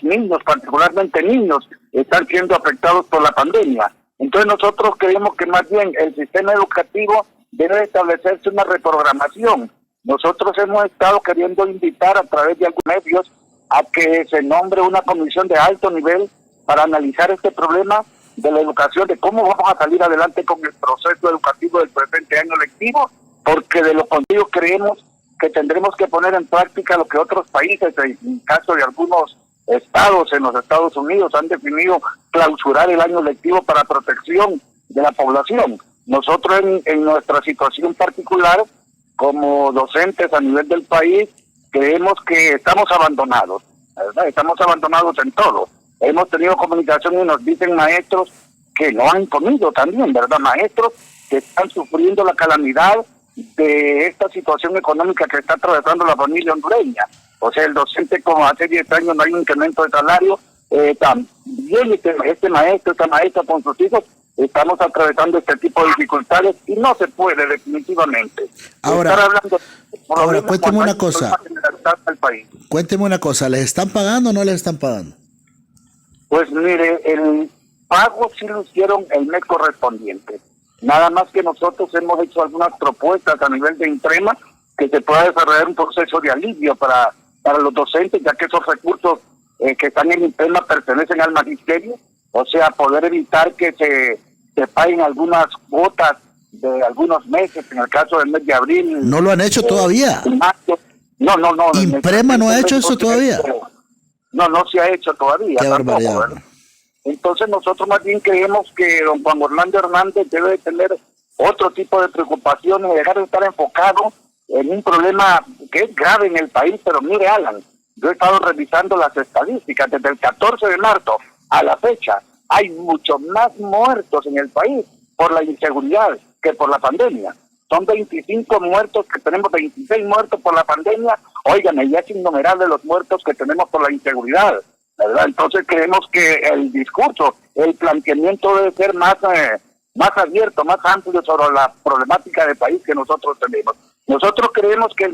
particularmente niños, están siendo afectados por la pandemia. Entonces nosotros creemos que más bien el sistema educativo debe establecerse una reprogramación. Nosotros hemos estado queriendo invitar a través de algunos medios a que se nombre una comisión de alto nivel para analizar este problema de la educación, de cómo vamos a salir adelante con el proceso educativo del presente año lectivo, porque de lo contrario creemos que tendremos que poner en práctica lo que otros países, en el caso de algunos estados en los Estados Unidos, han definido clausurar el año lectivo para protección de la población. Nosotros en nuestra situación particular, como docentes a nivel del país, creemos que estamos abandonados, ¿verdad? Estamos abandonados en todo. Hemos tenido comunicación y nos dicen maestros que no han comido también, ¿verdad? Maestros que están sufriendo la calamidad de esta situación económica que está atravesando la familia hondureña. O sea, el docente, como hace 10 años no hay un incremento de salario, también esta maestra con sus hijos, estamos atravesando este tipo de dificultades y no se puede definitivamente. Ahora cuénteme una cosa. Cuénteme una cosa, ¿les están pagando o no les están pagando? Pues mire, el pago sí lo hicieron el mes correspondiente. Nada más que nosotros hemos hecho algunas propuestas a nivel de Intrema que se pueda desarrollar un proceso de alivio para los docentes, ya que esos recursos que están en Intrema pertenecen al magisterio, o sea, poder evitar que se paguen algunas cuotas de algunos meses, en el caso del mes de abril. ¿No lo han hecho todavía? No. ¿Intrema no ha hecho eso todavía? No se ha hecho todavía. Qué barbaridad. Entonces nosotros más bien creemos que don Juan Orlando Hernández debe de tener otro tipo de preocupaciones, dejar de estar enfocado en un problema que es grave en el país. Pero mire, Alan, yo he estado revisando las estadísticas desde el 14 de marzo a la fecha. Hay muchos más muertos en el país por la inseguridad que por la pandemia. Son 25 muertos que tenemos, 26 muertos por la pandemia. Óigame, ya es innumerable los muertos que tenemos por la inseguridad, ¿verdad? Entonces creemos que el discurso, el planteamiento debe ser más abierto, más amplio sobre la problemática del país que nosotros tenemos. Nosotros creemos que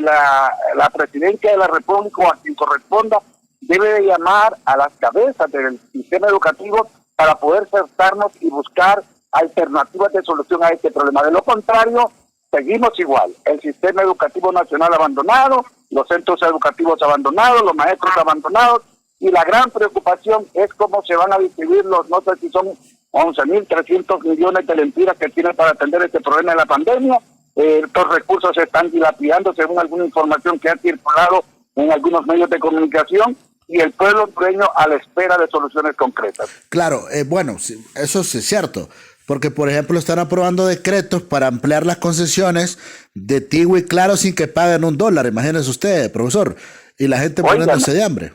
la presidencia de la República, o a quien corresponda, debe de llamar a las cabezas del sistema educativo para poder sentarnos y buscar alternativas de solución a este problema. De lo contrario, seguimos igual. El sistema educativo nacional abandonado, los centros educativos abandonados, los maestros abandonados, y la gran preocupación es cómo se van a distribuir los, no sé si son 11.300 millones de lempiras que tienen para atender este problema de la pandemia. Estos recursos se están dilapidando según alguna información que ha circulado en algunos medios de comunicación, y el pueblo hondureño a la espera de soluciones concretas. Claro, bueno, eso sí es cierto, porque por ejemplo están aprobando decretos para ampliar las concesiones de Tigo y Claro sin que paguen $1, imagínese usted, profesor, y la gente poniéndose de hambre.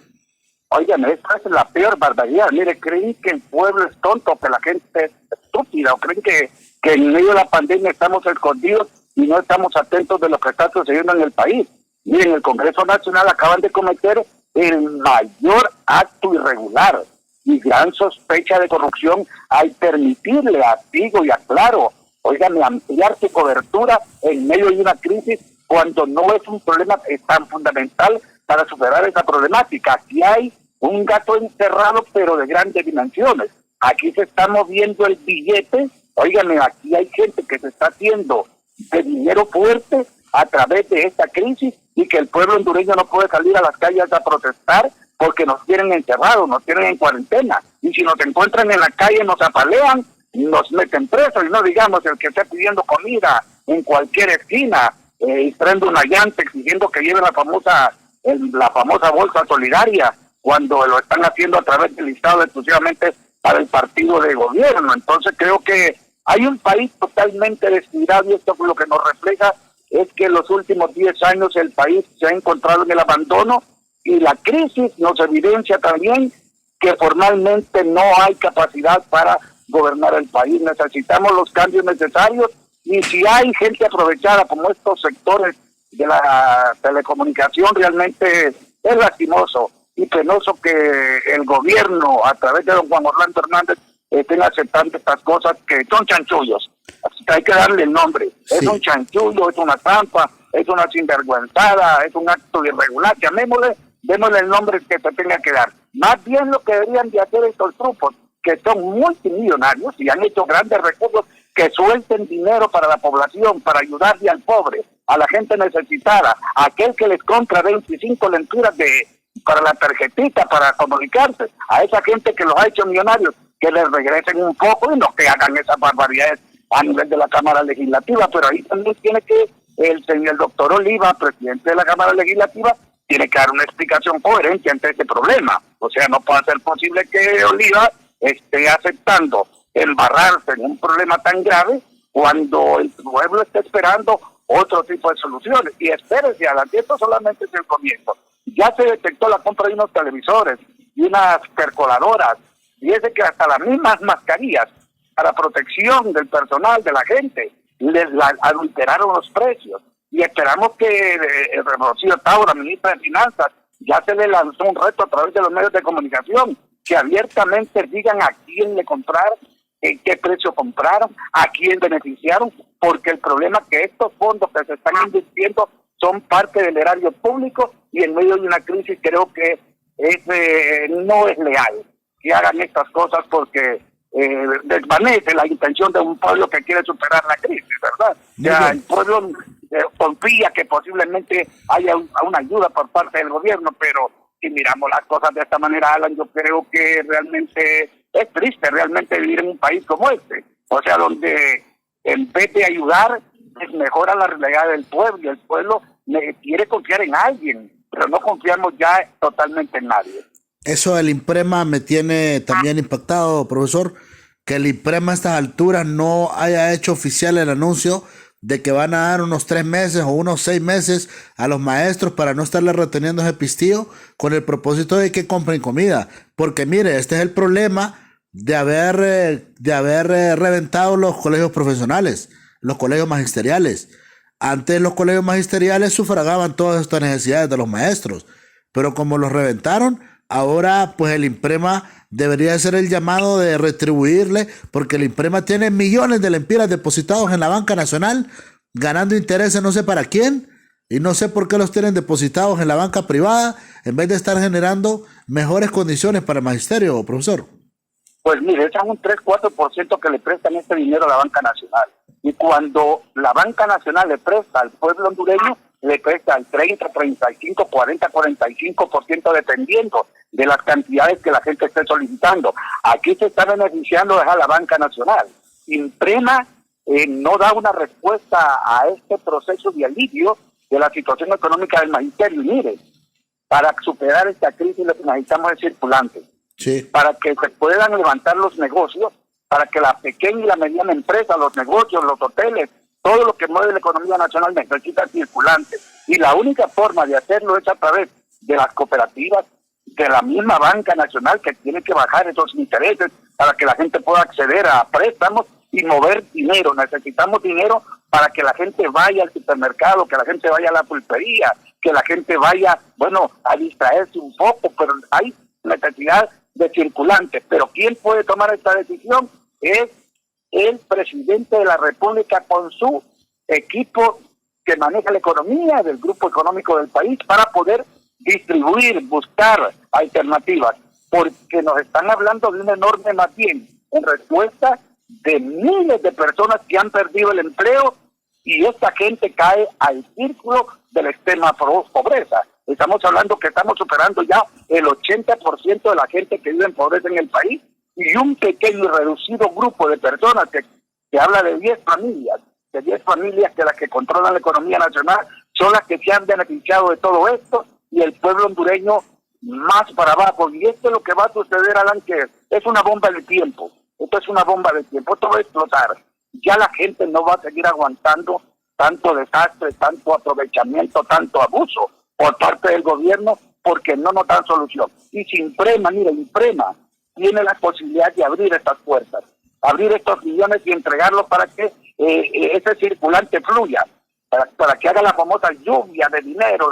Oigan, esta es la peor barbaridad. Mire, creen que el pueblo es tonto, que la gente es estúpida, o creen que en medio de la pandemia estamos escondidos y no estamos atentos de lo que está sucediendo en el país. Miren, el Congreso Nacional acaban de cometer el mayor acto irregular y gran sospecha de corrupción al permitirle a Tigo y a Claro, oigan, ampliar su cobertura en medio de una crisis cuando no es un problema tan fundamental para superar esa problemática. Aquí hay un gato encerrado, pero de grandes dimensiones. Aquí se está moviendo el billete. Óigame, aquí hay gente que se está haciendo de dinero fuerte a través de esta crisis, y que el pueblo hondureño no puede salir a las calles a protestar porque nos tienen encerrados, nos tienen en cuarentena. Y si nos encuentran en la calle, nos apalean, nos meten presos, y no digamos el que esté pidiendo comida en cualquier esquina, y prende una llanta exigiendo que lleve la famosa la famosa bolsa solidaria, cuando lo están haciendo a través del listado exclusivamente para el partido de gobierno. Entonces creo que hay un país totalmente descuidado, y esto lo que nos refleja es que en los últimos 10 años el país se ha encontrado en el abandono, y la crisis nos evidencia también que formalmente no hay capacidad para gobernar el país. Necesitamos los cambios necesarios, y si hay gente aprovechada como estos sectores de la telecomunicación, realmente es lastimoso y penoso que el gobierno, a través de don Juan Orlando Hernández, estén aceptando estas cosas que son chanchullos. Así que hay que darle el nombre. Sí. Es un chanchullo, es una trampa, es una sinvergüenzada, es un acto irregular. Démosle el nombre que se tenga que dar. Más bien lo que deberían de hacer estos grupos, que son multimillonarios y han hecho grandes recursos, que suelten dinero para la población, para ayudarle al pobre, a la gente necesitada, a aquel que les compra 25 lempiras para la tarjetita, para comunicarse, a esa gente que los ha hecho millonarios, que les regresen un poco y no que hagan esas barbaridades a nivel de la Cámara Legislativa. Pero ahí también tiene que el doctor Oliva, presidente de la Cámara Legislativa, tiene que dar una explicación coherente ante este problema. O sea, no puede ser posible que Oliva esté aceptando embarrarse en un problema tan grave cuando el pueblo está esperando otro tipo de soluciones. Y espérese, esto solamente es el comienzo. Ya se detectó la compra de unos televisores y unas percoladoras, y es de que hasta las mismas mascarillas para protección del personal, de la gente, les adulteraron los precios. Y esperamos que Rocío Tauro, la ministra de Finanzas, ya se le lanzó un reto a través de los medios de comunicación, que abiertamente digan a quién le compraron, en qué precio compraron, a quién beneficiaron, porque el problema es que estos fondos que se están invirtiendo son parte del erario público, y en medio de una crisis creo que no es leal que hagan estas cosas, porque desvanece la intención de un pueblo que quiere superar la crisis, ¿verdad? Ya el pueblo confía que posiblemente haya una ayuda por parte del gobierno, pero si miramos las cosas de esta manera, Alan, yo creo que realmente es triste realmente vivir en un país como este, o sea, donde en vez de ayudar, mejora la realidad del pueblo, y el pueblo quiere confiar en alguien, pero no confiamos ya totalmente en nadie. Eso del INPREMA me tiene también impactado, profesor, que el INPREMA a estas alturas no haya hecho oficial el anuncio de que van a dar unos 3 meses o unos 6 meses a los maestros para no estarle reteniendo ese pistillo, con el propósito de que compren comida. Porque mire, este es el problema de haber reventado los colegios profesionales, los colegios magisteriales. Antes los colegios magisteriales sufragaban todas estas necesidades de los maestros, pero como los reventaron, ahora pues el INPREMA debería ser el llamado de retribuirle, porque el INPREMA tiene millones de lempiras depositados en la banca nacional, ganando intereses no sé para quién, y no sé por qué los tienen depositados en la banca privada, en vez de estar generando mejores condiciones para el magisterio, profesor. Pues mire, es un 3-4% que le prestan este dinero a la banca nacional, y cuando la banca nacional le presta al pueblo hondureño, le presta el 30, 35, 40, 45%, dependiendo de las cantidades que la gente esté solicitando. Aquí se está beneficiando a la banca nacional. INPREMA no da una respuesta a este proceso de alivio de la situación económica del magisterio. Y mire, para superar esta crisis lo que necesitamos es circulante. Sí. Para que se puedan levantar los negocios, para que la pequeña y la mediana empresa, los negocios, los hoteles, todo lo que mueve la economía nacional necesita circulante. Y la única forma de hacerlo es a través de las cooperativas, de la misma banca nacional, que tiene que bajar esos intereses para que la gente pueda acceder a préstamos y mover dinero. Necesitamos dinero para que la gente vaya al supermercado, que la gente vaya a la pulpería, que la gente vaya, a distraerse un poco, pero hay necesidad de circulantes. Pero ¿quién puede tomar esta decisión? Es el presidente de la República con su equipo que maneja la economía del grupo económico del país, para poder distribuir, buscar alternativas, porque nos están hablando de un enorme más bien en respuesta de miles de personas que han perdido el empleo, y esta gente cae al círculo de la extrema pobreza. Estamos hablando que estamos superando ya el 80% de la gente que vive en pobreza en el país, y un pequeño y reducido grupo de personas que habla de 10 familias, que las que controlan la economía nacional son las que se han beneficiado de todo esto, y el pueblo hondureño más para abajo. Y esto es lo que va a suceder, Alan, que es una bomba de tiempo. Esto es una bomba de tiempo, esto va a explotar. Ya la gente no va a seguir aguantando tanto desastre, tanto aprovechamiento, tanto abuso por parte del gobierno, porque no nos dan solución. Y si Imprema tiene la posibilidad de abrir estas puertas, abrir estos millones y entregarlos para que ese circulante fluya, para que haga la famosa lluvia de dinero,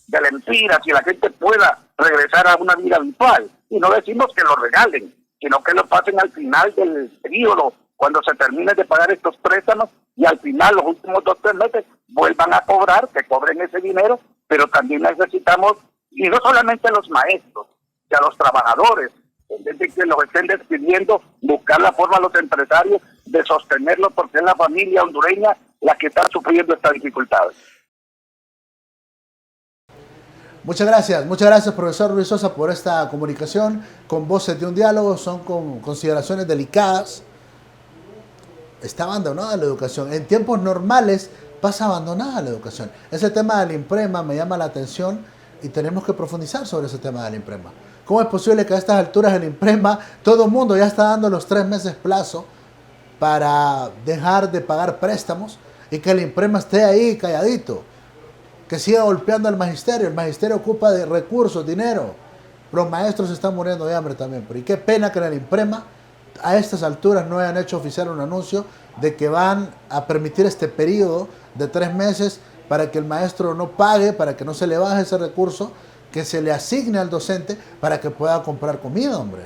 de lempiras, y la gente pueda regresar a una vida habitual. Y no decimos que lo regalen, sino que lo pasen al final del periodo, cuando se termine de pagar estos préstamos, y al final, los últimos 2 o 3 meses, vuelvan a cobrar, que cobren ese dinero. Pero también necesitamos, y no solamente los maestros, que a los trabajadores, en vez de que los estén despidiendo, buscar la forma a los empresarios de sostenerlos, porque es la familia hondureña la que está sufriendo estas dificultades. Muchas gracias, profesor Luis Sosa, por esta comunicación con Voces de un Diálogo. Son con consideraciones delicadas. Está abandonada la educación. En tiempos normales pasa abandonada la educación. Ese tema del Imprema me llama la atención y tenemos que profundizar sobre ese tema del Imprema. ¿Cómo es posible que a estas alturas el Imprema, todo el mundo ya está dando los 3 meses plazo para dejar de pagar préstamos, y que el Imprema esté ahí calladito, que siga golpeando al magisterio? El magisterio ocupa de recursos, dinero. Los maestros se están muriendo de hambre también. Pero y qué pena que en el Imprema a estas alturas no hayan hecho oficial un anuncio de que van a permitir este periodo de 3 meses para que el maestro no pague, para que no se le baje ese recurso, que se le asigne al docente para que pueda comprar comida, hombre.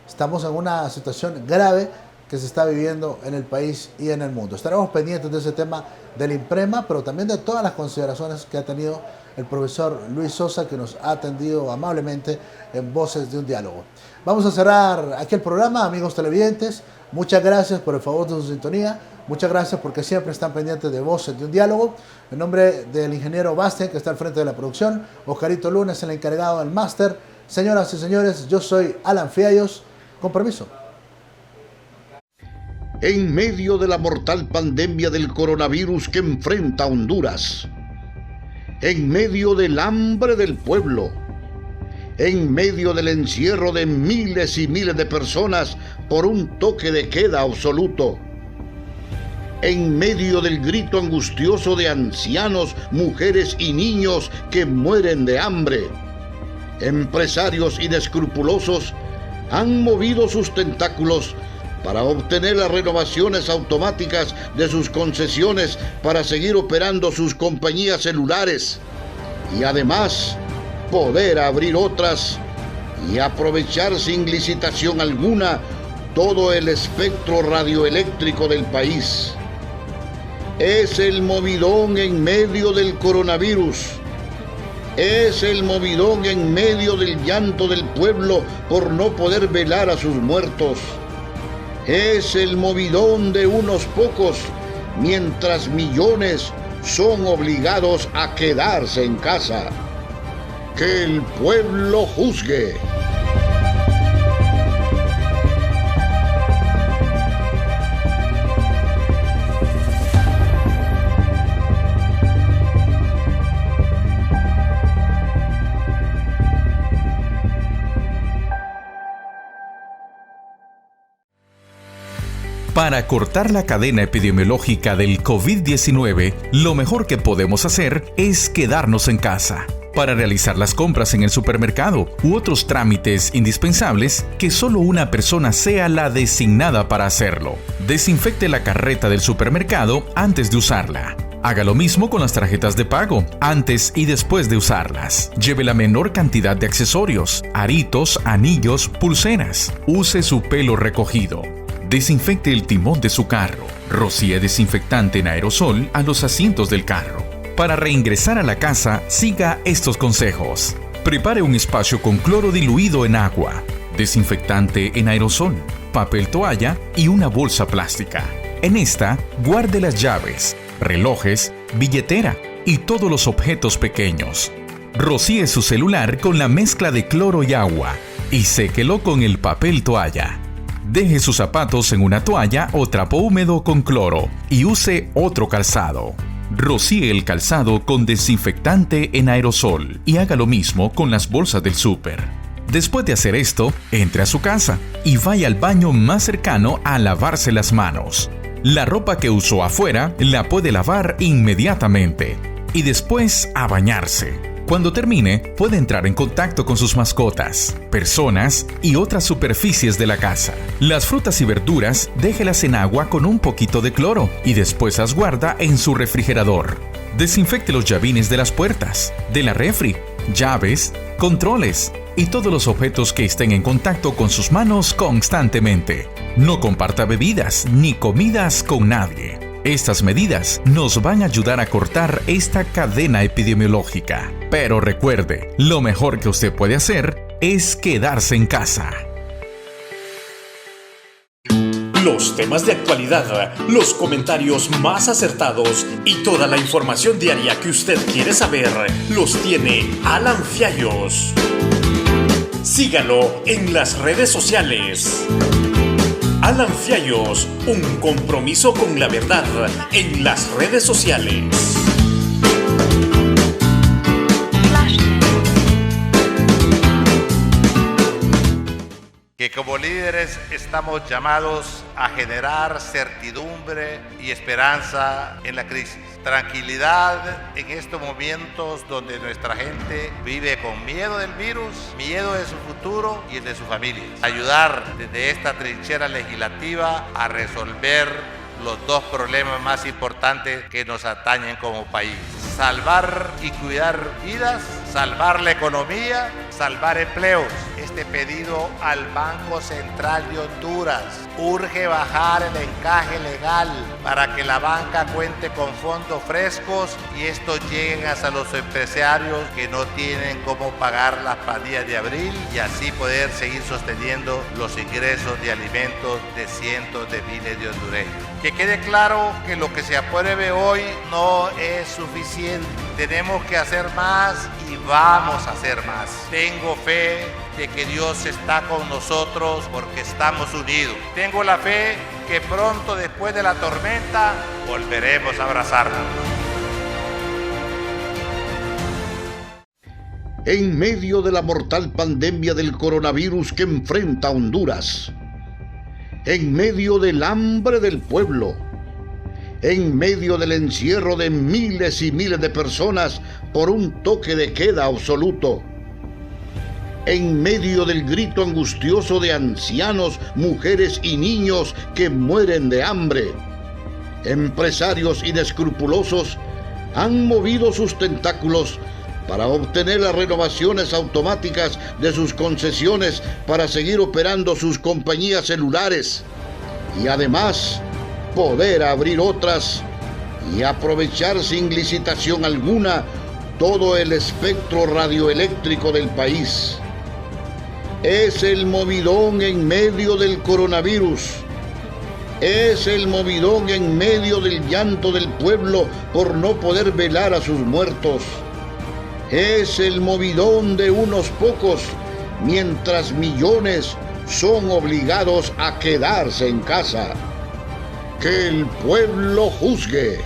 Estamos en una situación grave que se está viviendo en el país y en el mundo. Estaremos pendientes de ese tema del Imprema, pero también de todas las consideraciones que ha tenido el profesor Luis Sosa, que nos ha atendido amablemente en Voces de un Diálogo. Vamos a cerrar aquí el programa, amigos televidentes. Muchas gracias por el favor de su sintonía. Muchas gracias porque siempre están pendientes de Voces de un Diálogo. En nombre del ingeniero Basten, que está al frente de la producción, Oscarito Lunes, el encargado del máster. Señoras y señores, yo soy Alan Fiallos. Con permiso. En medio de la mortal pandemia del coronavirus que enfrenta Honduras, en medio del hambre del pueblo, en medio del encierro de miles y miles de personas por un toque de queda absoluto, en medio del grito angustioso de ancianos, mujeres y niños que mueren de hambre, empresarios inescrupulosos han movido sus tentáculos para obtener las renovaciones automáticas de sus concesiones para seguir operando sus compañías celulares y además poder abrir otras y aprovechar sin licitación alguna todo el espectro radioeléctrico del país. Es el movidón en medio del coronavirus. Es el movidón en medio del llanto del pueblo por no poder velar a sus muertos. Es el movidón de unos pocos, mientras millones son obligados a quedarse en casa. Que el pueblo juzgue. Para cortar la cadena epidemiológica del COVID-19, lo mejor que podemos hacer es quedarnos en casa. Para realizar las compras en el supermercado u otros trámites indispensables, que solo una persona sea la designada para hacerlo. Desinfecte la carreta del supermercado antes de usarla. Haga lo mismo con las tarjetas de pago, antes y después de usarlas. Lleve la menor cantidad de accesorios, aritos, anillos, pulseras. Use su pelo recogido. Desinfecte el timón de su carro. Rocíe desinfectante en aerosol a los asientos del carro. Para reingresar a la casa, siga estos consejos. Prepare un espacio con cloro diluido en agua, desinfectante en aerosol, papel toalla y una bolsa plástica. En esta, guarde las llaves, relojes, billetera y todos los objetos pequeños. Rocíe su celular con la mezcla de cloro y agua y séquelo con el papel toalla. Deje sus zapatos en una toalla o trapo húmedo con cloro y use otro calzado. Rocíe el calzado con desinfectante en aerosol y haga lo mismo con las bolsas del súper. Después de hacer esto, entre a su casa y vaya al baño más cercano a lavarse las manos. La ropa que usó afuera la puede lavar inmediatamente y después a bañarse. Cuando termine, puede entrar en contacto con sus mascotas, personas y otras superficies de la casa. Las frutas y verduras, déjelas en agua con un poquito de cloro y después las guarda en su refrigerador. Desinfecte los llavines de las puertas, de la refri, llaves, controles y todos los objetos que estén en contacto con sus manos constantemente. No comparta bebidas ni comidas con nadie. Estas medidas nos van a ayudar a cortar esta cadena epidemiológica. Pero recuerde, lo mejor que usted puede hacer es quedarse en casa. Los temas de actualidad, los comentarios más acertados y toda la información diaria que usted quiere saber los tiene Alan Fiallos. Sígalo en las redes sociales. Alan Fiallos, un compromiso con la verdad en las redes sociales. Que como líderes estamos llamados a generar certidumbre y esperanza en la crisis. Tranquilidad en estos momentos donde nuestra gente vive con miedo del virus, miedo de su futuro y el de su familia. Ayudar desde esta trinchera legislativa a resolver los dos problemas más importantes que nos atañen como país. Salvar y cuidar vidas, salvar la economía, salvar empleos. Este pedido al Banco Central de Honduras urge bajar el encaje legal para que la banca cuente con fondos frescos y estos lleguen hasta los empresarios que no tienen cómo pagar las pandillas de abril y así poder seguir sosteniendo los ingresos de alimentos de cientos de miles de hondureños. Que quede claro que lo que se apruebe hoy no es suficiente. Tenemos que hacer más y vamos a hacer más. Tengo fe de que Dios está con nosotros porque estamos unidos. Tengo la fe que pronto después de la tormenta volveremos a abrazarnos. En medio de la mortal pandemia del coronavirus que enfrenta Honduras, en medio del hambre del pueblo, en medio del encierro de miles y miles de personas por un toque de queda absoluto, en medio del grito angustioso de ancianos, mujeres y niños que mueren de hambre, empresarios inescrupulosos han movido sus tentáculos para obtener las renovaciones automáticas de sus concesiones para seguir operando sus compañías celulares y además poder abrir otras y aprovechar sin licitación alguna todo el espectro radioeléctrico del país. Es el movidón en medio del coronavirus. Es el movidón en medio del llanto del pueblo por no poder velar a sus muertos. Es el movidón de unos pocos, mientras millones son obligados a quedarse en casa. Que el pueblo juzgue.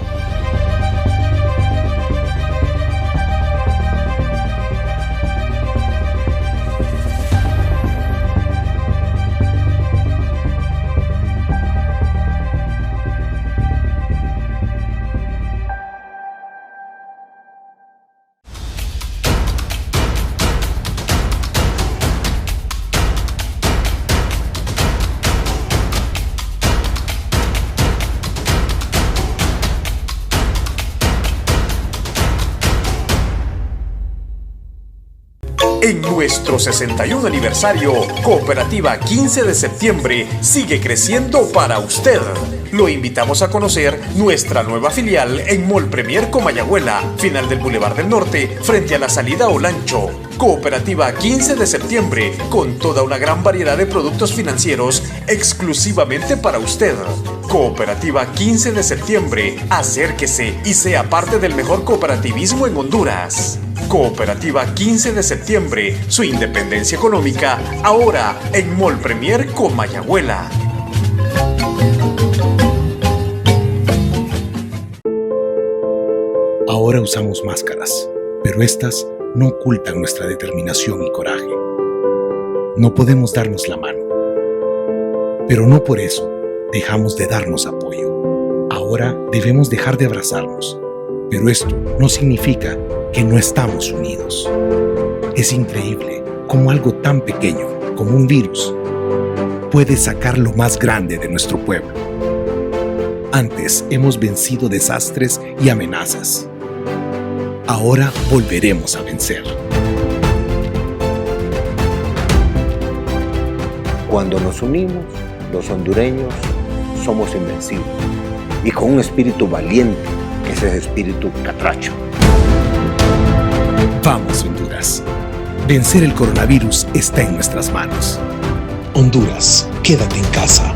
En nuestro 61 aniversario, Cooperativa 15 de septiembre sigue creciendo para usted. Lo invitamos a conocer nuestra nueva filial en Mall Premier Comayagüela, final del Boulevard del Norte, frente a la salida Olancho. Cooperativa 15 de septiembre, con toda una gran variedad de productos financieros exclusivamente para usted. Cooperativa 15 de septiembre, acérquese y sea parte del mejor cooperativismo en Honduras. Cooperativa 15 de septiembre, su independencia económica, ahora en Mall Premier Comayagüela. Ahora usamos máscaras, pero estas no ocultan nuestra determinación y coraje. No podemos darnos la mano, pero no por eso dejamos de darnos apoyo. Ahora debemos dejar de abrazarnos, pero esto no significa que no estamos unidos. Es increíble cómo algo tan pequeño como un virus puede sacar lo más grande de nuestro pueblo. Antes hemos vencido desastres y amenazas. Ahora volveremos a vencer. Cuando nos unimos, los hondureños somos invencibles y con un espíritu valiente, que es el espíritu catracho. Vamos, Honduras. Vencer el coronavirus está en nuestras manos. Honduras, quédate en casa.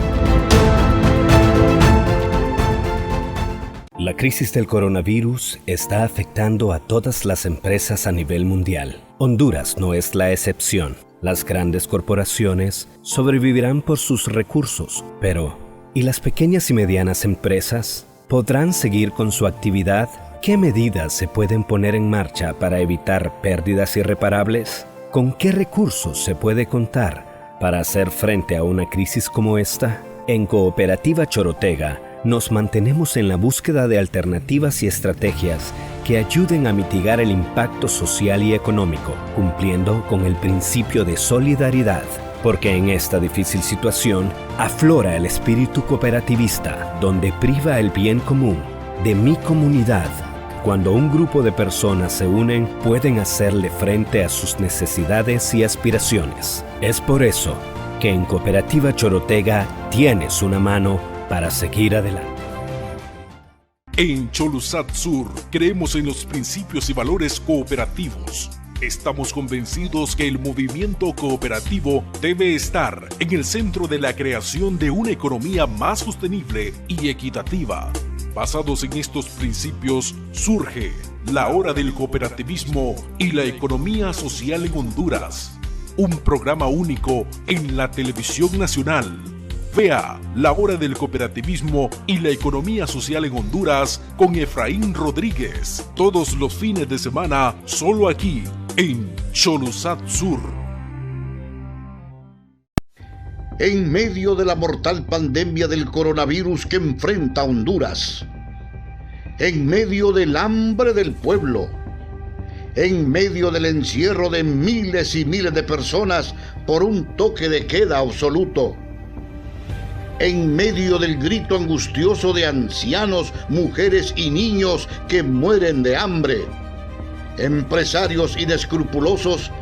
La crisis del coronavirus está afectando a todas las empresas a nivel mundial. Honduras no es la excepción. Las grandes corporaciones sobrevivirán por sus recursos, pero ¿y las pequeñas y medianas empresas? ¿Podrán seguir con su actividad? ¿Qué medidas se pueden poner en marcha para evitar pérdidas irreparables? ¿Con qué recursos se puede contar para hacer frente a una crisis como esta? En Cooperativa Chorotega nos mantenemos en la búsqueda de alternativas y estrategias que ayuden a mitigar el impacto social y económico, cumpliendo con el principio de solidaridad, porque en esta difícil situación aflora el espíritu cooperativista, donde priva el bien común de mi comunidad. Cuando un grupo de personas se unen, pueden hacerle frente a sus necesidades y aspiraciones. Es por eso que en Cooperativa Chorotega tienes una mano para seguir adelante. En Cholusat Sur creemos en los principios y valores cooperativos. Estamos convencidos que el movimiento cooperativo debe estar en el centro de la creación de una economía más sostenible y equitativa. Basados en estos principios, surge La Hora del Cooperativismo y la Economía Social en Honduras, un programa único en la televisión nacional. Vea La Hora del Cooperativismo y la Economía Social en Honduras con Efraín Rodríguez, todos los fines de semana, solo aquí, en Cholusat Sur. En medio de la mortal pandemia del coronavirus que enfrenta Honduras, en medio del hambre del pueblo, en medio del encierro de miles y miles de personas por un toque de queda absoluto, en medio del grito angustioso de ancianos, mujeres y niños que mueren de hambre, empresarios inescrupulosos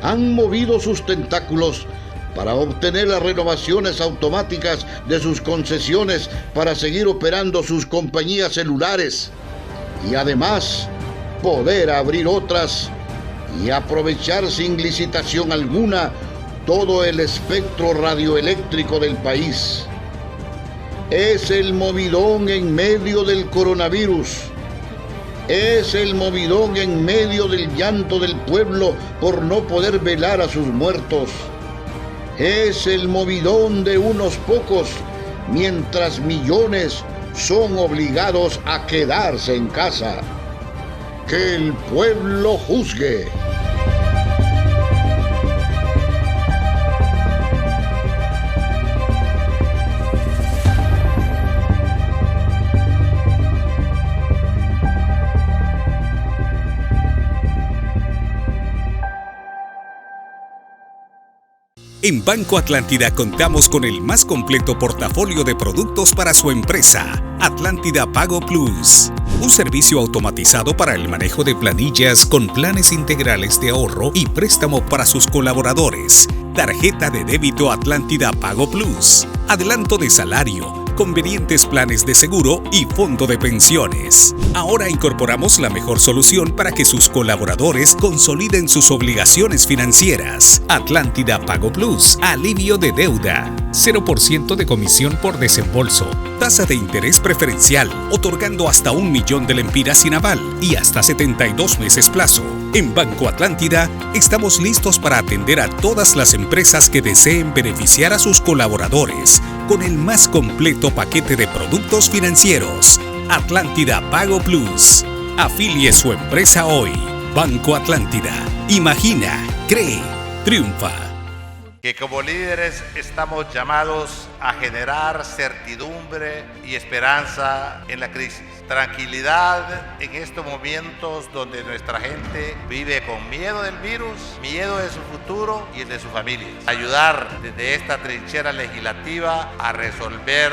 han movido sus tentáculos para obtener las renovaciones automáticas de sus concesiones para seguir operando sus compañías celulares y además poder abrir otras y aprovechar sin licitación alguna todo el espectro radioeléctrico del país. Es el movidón en medio del coronavirus. Es el movidón en medio del llanto del pueblo por no poder velar a sus muertos. Es el movidón de unos pocos, mientras millones son obligados a quedarse en casa. Que el pueblo juzgue. En Banco Atlántida contamos con el más completo portafolio de productos para su empresa. Atlántida Pago Plus, un servicio automatizado para el manejo de planillas con planes integrales de ahorro y préstamo para sus colaboradores. Tarjeta de débito Atlántida Pago Plus, adelanto de salario, convenientes planes de seguro y fondo de pensiones. Ahora incorporamos la mejor solución para que sus colaboradores consoliden sus obligaciones financieras. Atlántida Pago Plus, alivio de deuda, 0% de comisión por desembolso, tasa de interés preferencial, otorgando hasta 1 millón de lempiras sin aval y hasta 72 meses plazo. En Banco Atlántida estamos listos para atender a todas las empresas que deseen beneficiar a sus colaboradores con el más completo paquete de productos financieros. Atlántida Pago Plus. Afilie su empresa hoy. Banco Atlántida. Imagina, cree, triunfa. Que como líderes estamos llamados a generar certidumbre y esperanza en la crisis. Tranquilidad en estos momentos donde nuestra gente vive con miedo del virus, miedo de su futuro y el de su familia. Ayudar desde esta trinchera legislativa a resolver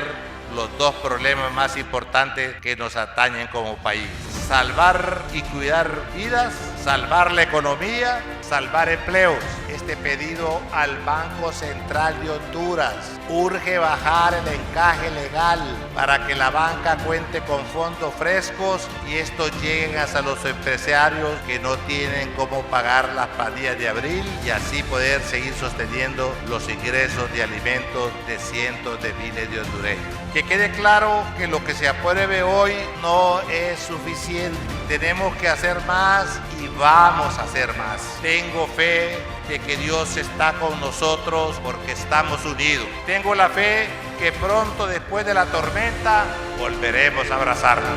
los dos problemas más importantes que nos atañen como país. Salvar y cuidar vidas, salvar la economía, salvar empleos. Este pedido al Banco Central de Honduras urge bajar el encaje legal para que la banca cuente con fondos frescos y estos lleguen hasta los empresarios que no tienen cómo pagar las planillas de abril y así poder seguir sosteniendo los ingresos de alimentos de cientos de miles de hondureños. Que quede claro que lo que se apruebe hoy no es suficiente. Tenemos que hacer más y vamos a hacer más. Tengo fe de que Dios está con nosotros porque estamos unidos. Tengo la fe que pronto después de la tormenta volveremos a abrazarnos.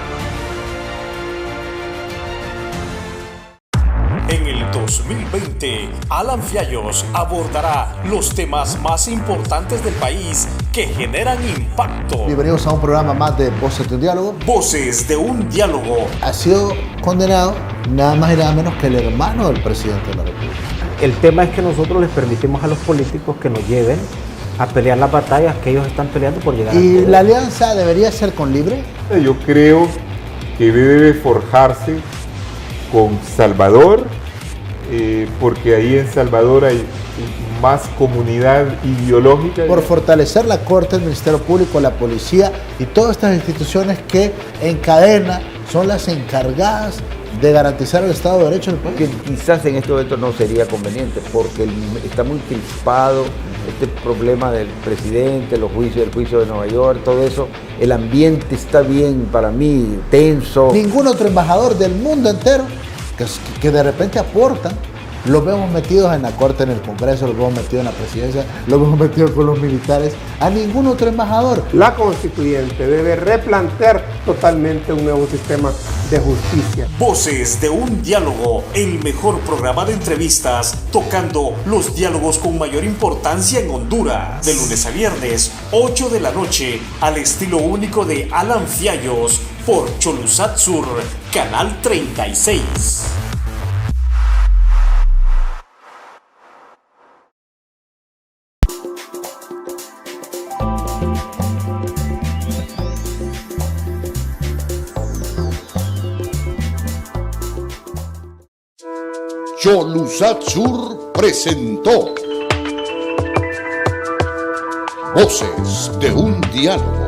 En el 2020, Alan Fiallos abordará los temas más importantes del país que generan impacto. Bienvenidos a un programa más de Voces de un Diálogo. Voces de un Diálogo. Ha sido condenado nada más y nada menos que el hermano del presidente de la República. El tema es que nosotros les permitimos a los políticos que nos lleven a pelear las batallas que ellos están peleando por llegar ¿Y al poder. la alianza debería ser con Libre? Yo creo que debe forjarse con Salvador, porque ahí en Salvador hay más comunidad ideológica. Por fortalecer la Corte, el Ministerio Público, la Policía y todas estas instituciones que en cadena son las encargadas de garantizar el Estado de Derecho en el país. Que quizás en este momento no sería conveniente porque está muy crispado este problema del presidente, el juicio de Nueva York, todo eso. El ambiente está bien para mí, tenso. Ningún otro embajador del mundo entero que de repente aportan, los vemos metidos en la Corte, en el Congreso, los vemos metidos en la Presidencia, los vemos metidos con los militares, a ningún otro embajador. La constituyente debe replantear totalmente un nuevo sistema de justicia. Voces de un Diálogo, el mejor programa de entrevistas tocando los diálogos con mayor importancia en Honduras. De lunes a viernes, 8 de la noche, al estilo único de Alan Fiallos, por Cholusat Sur, Canal 36. Cholusat Sur presentó Voces de un Diálogo.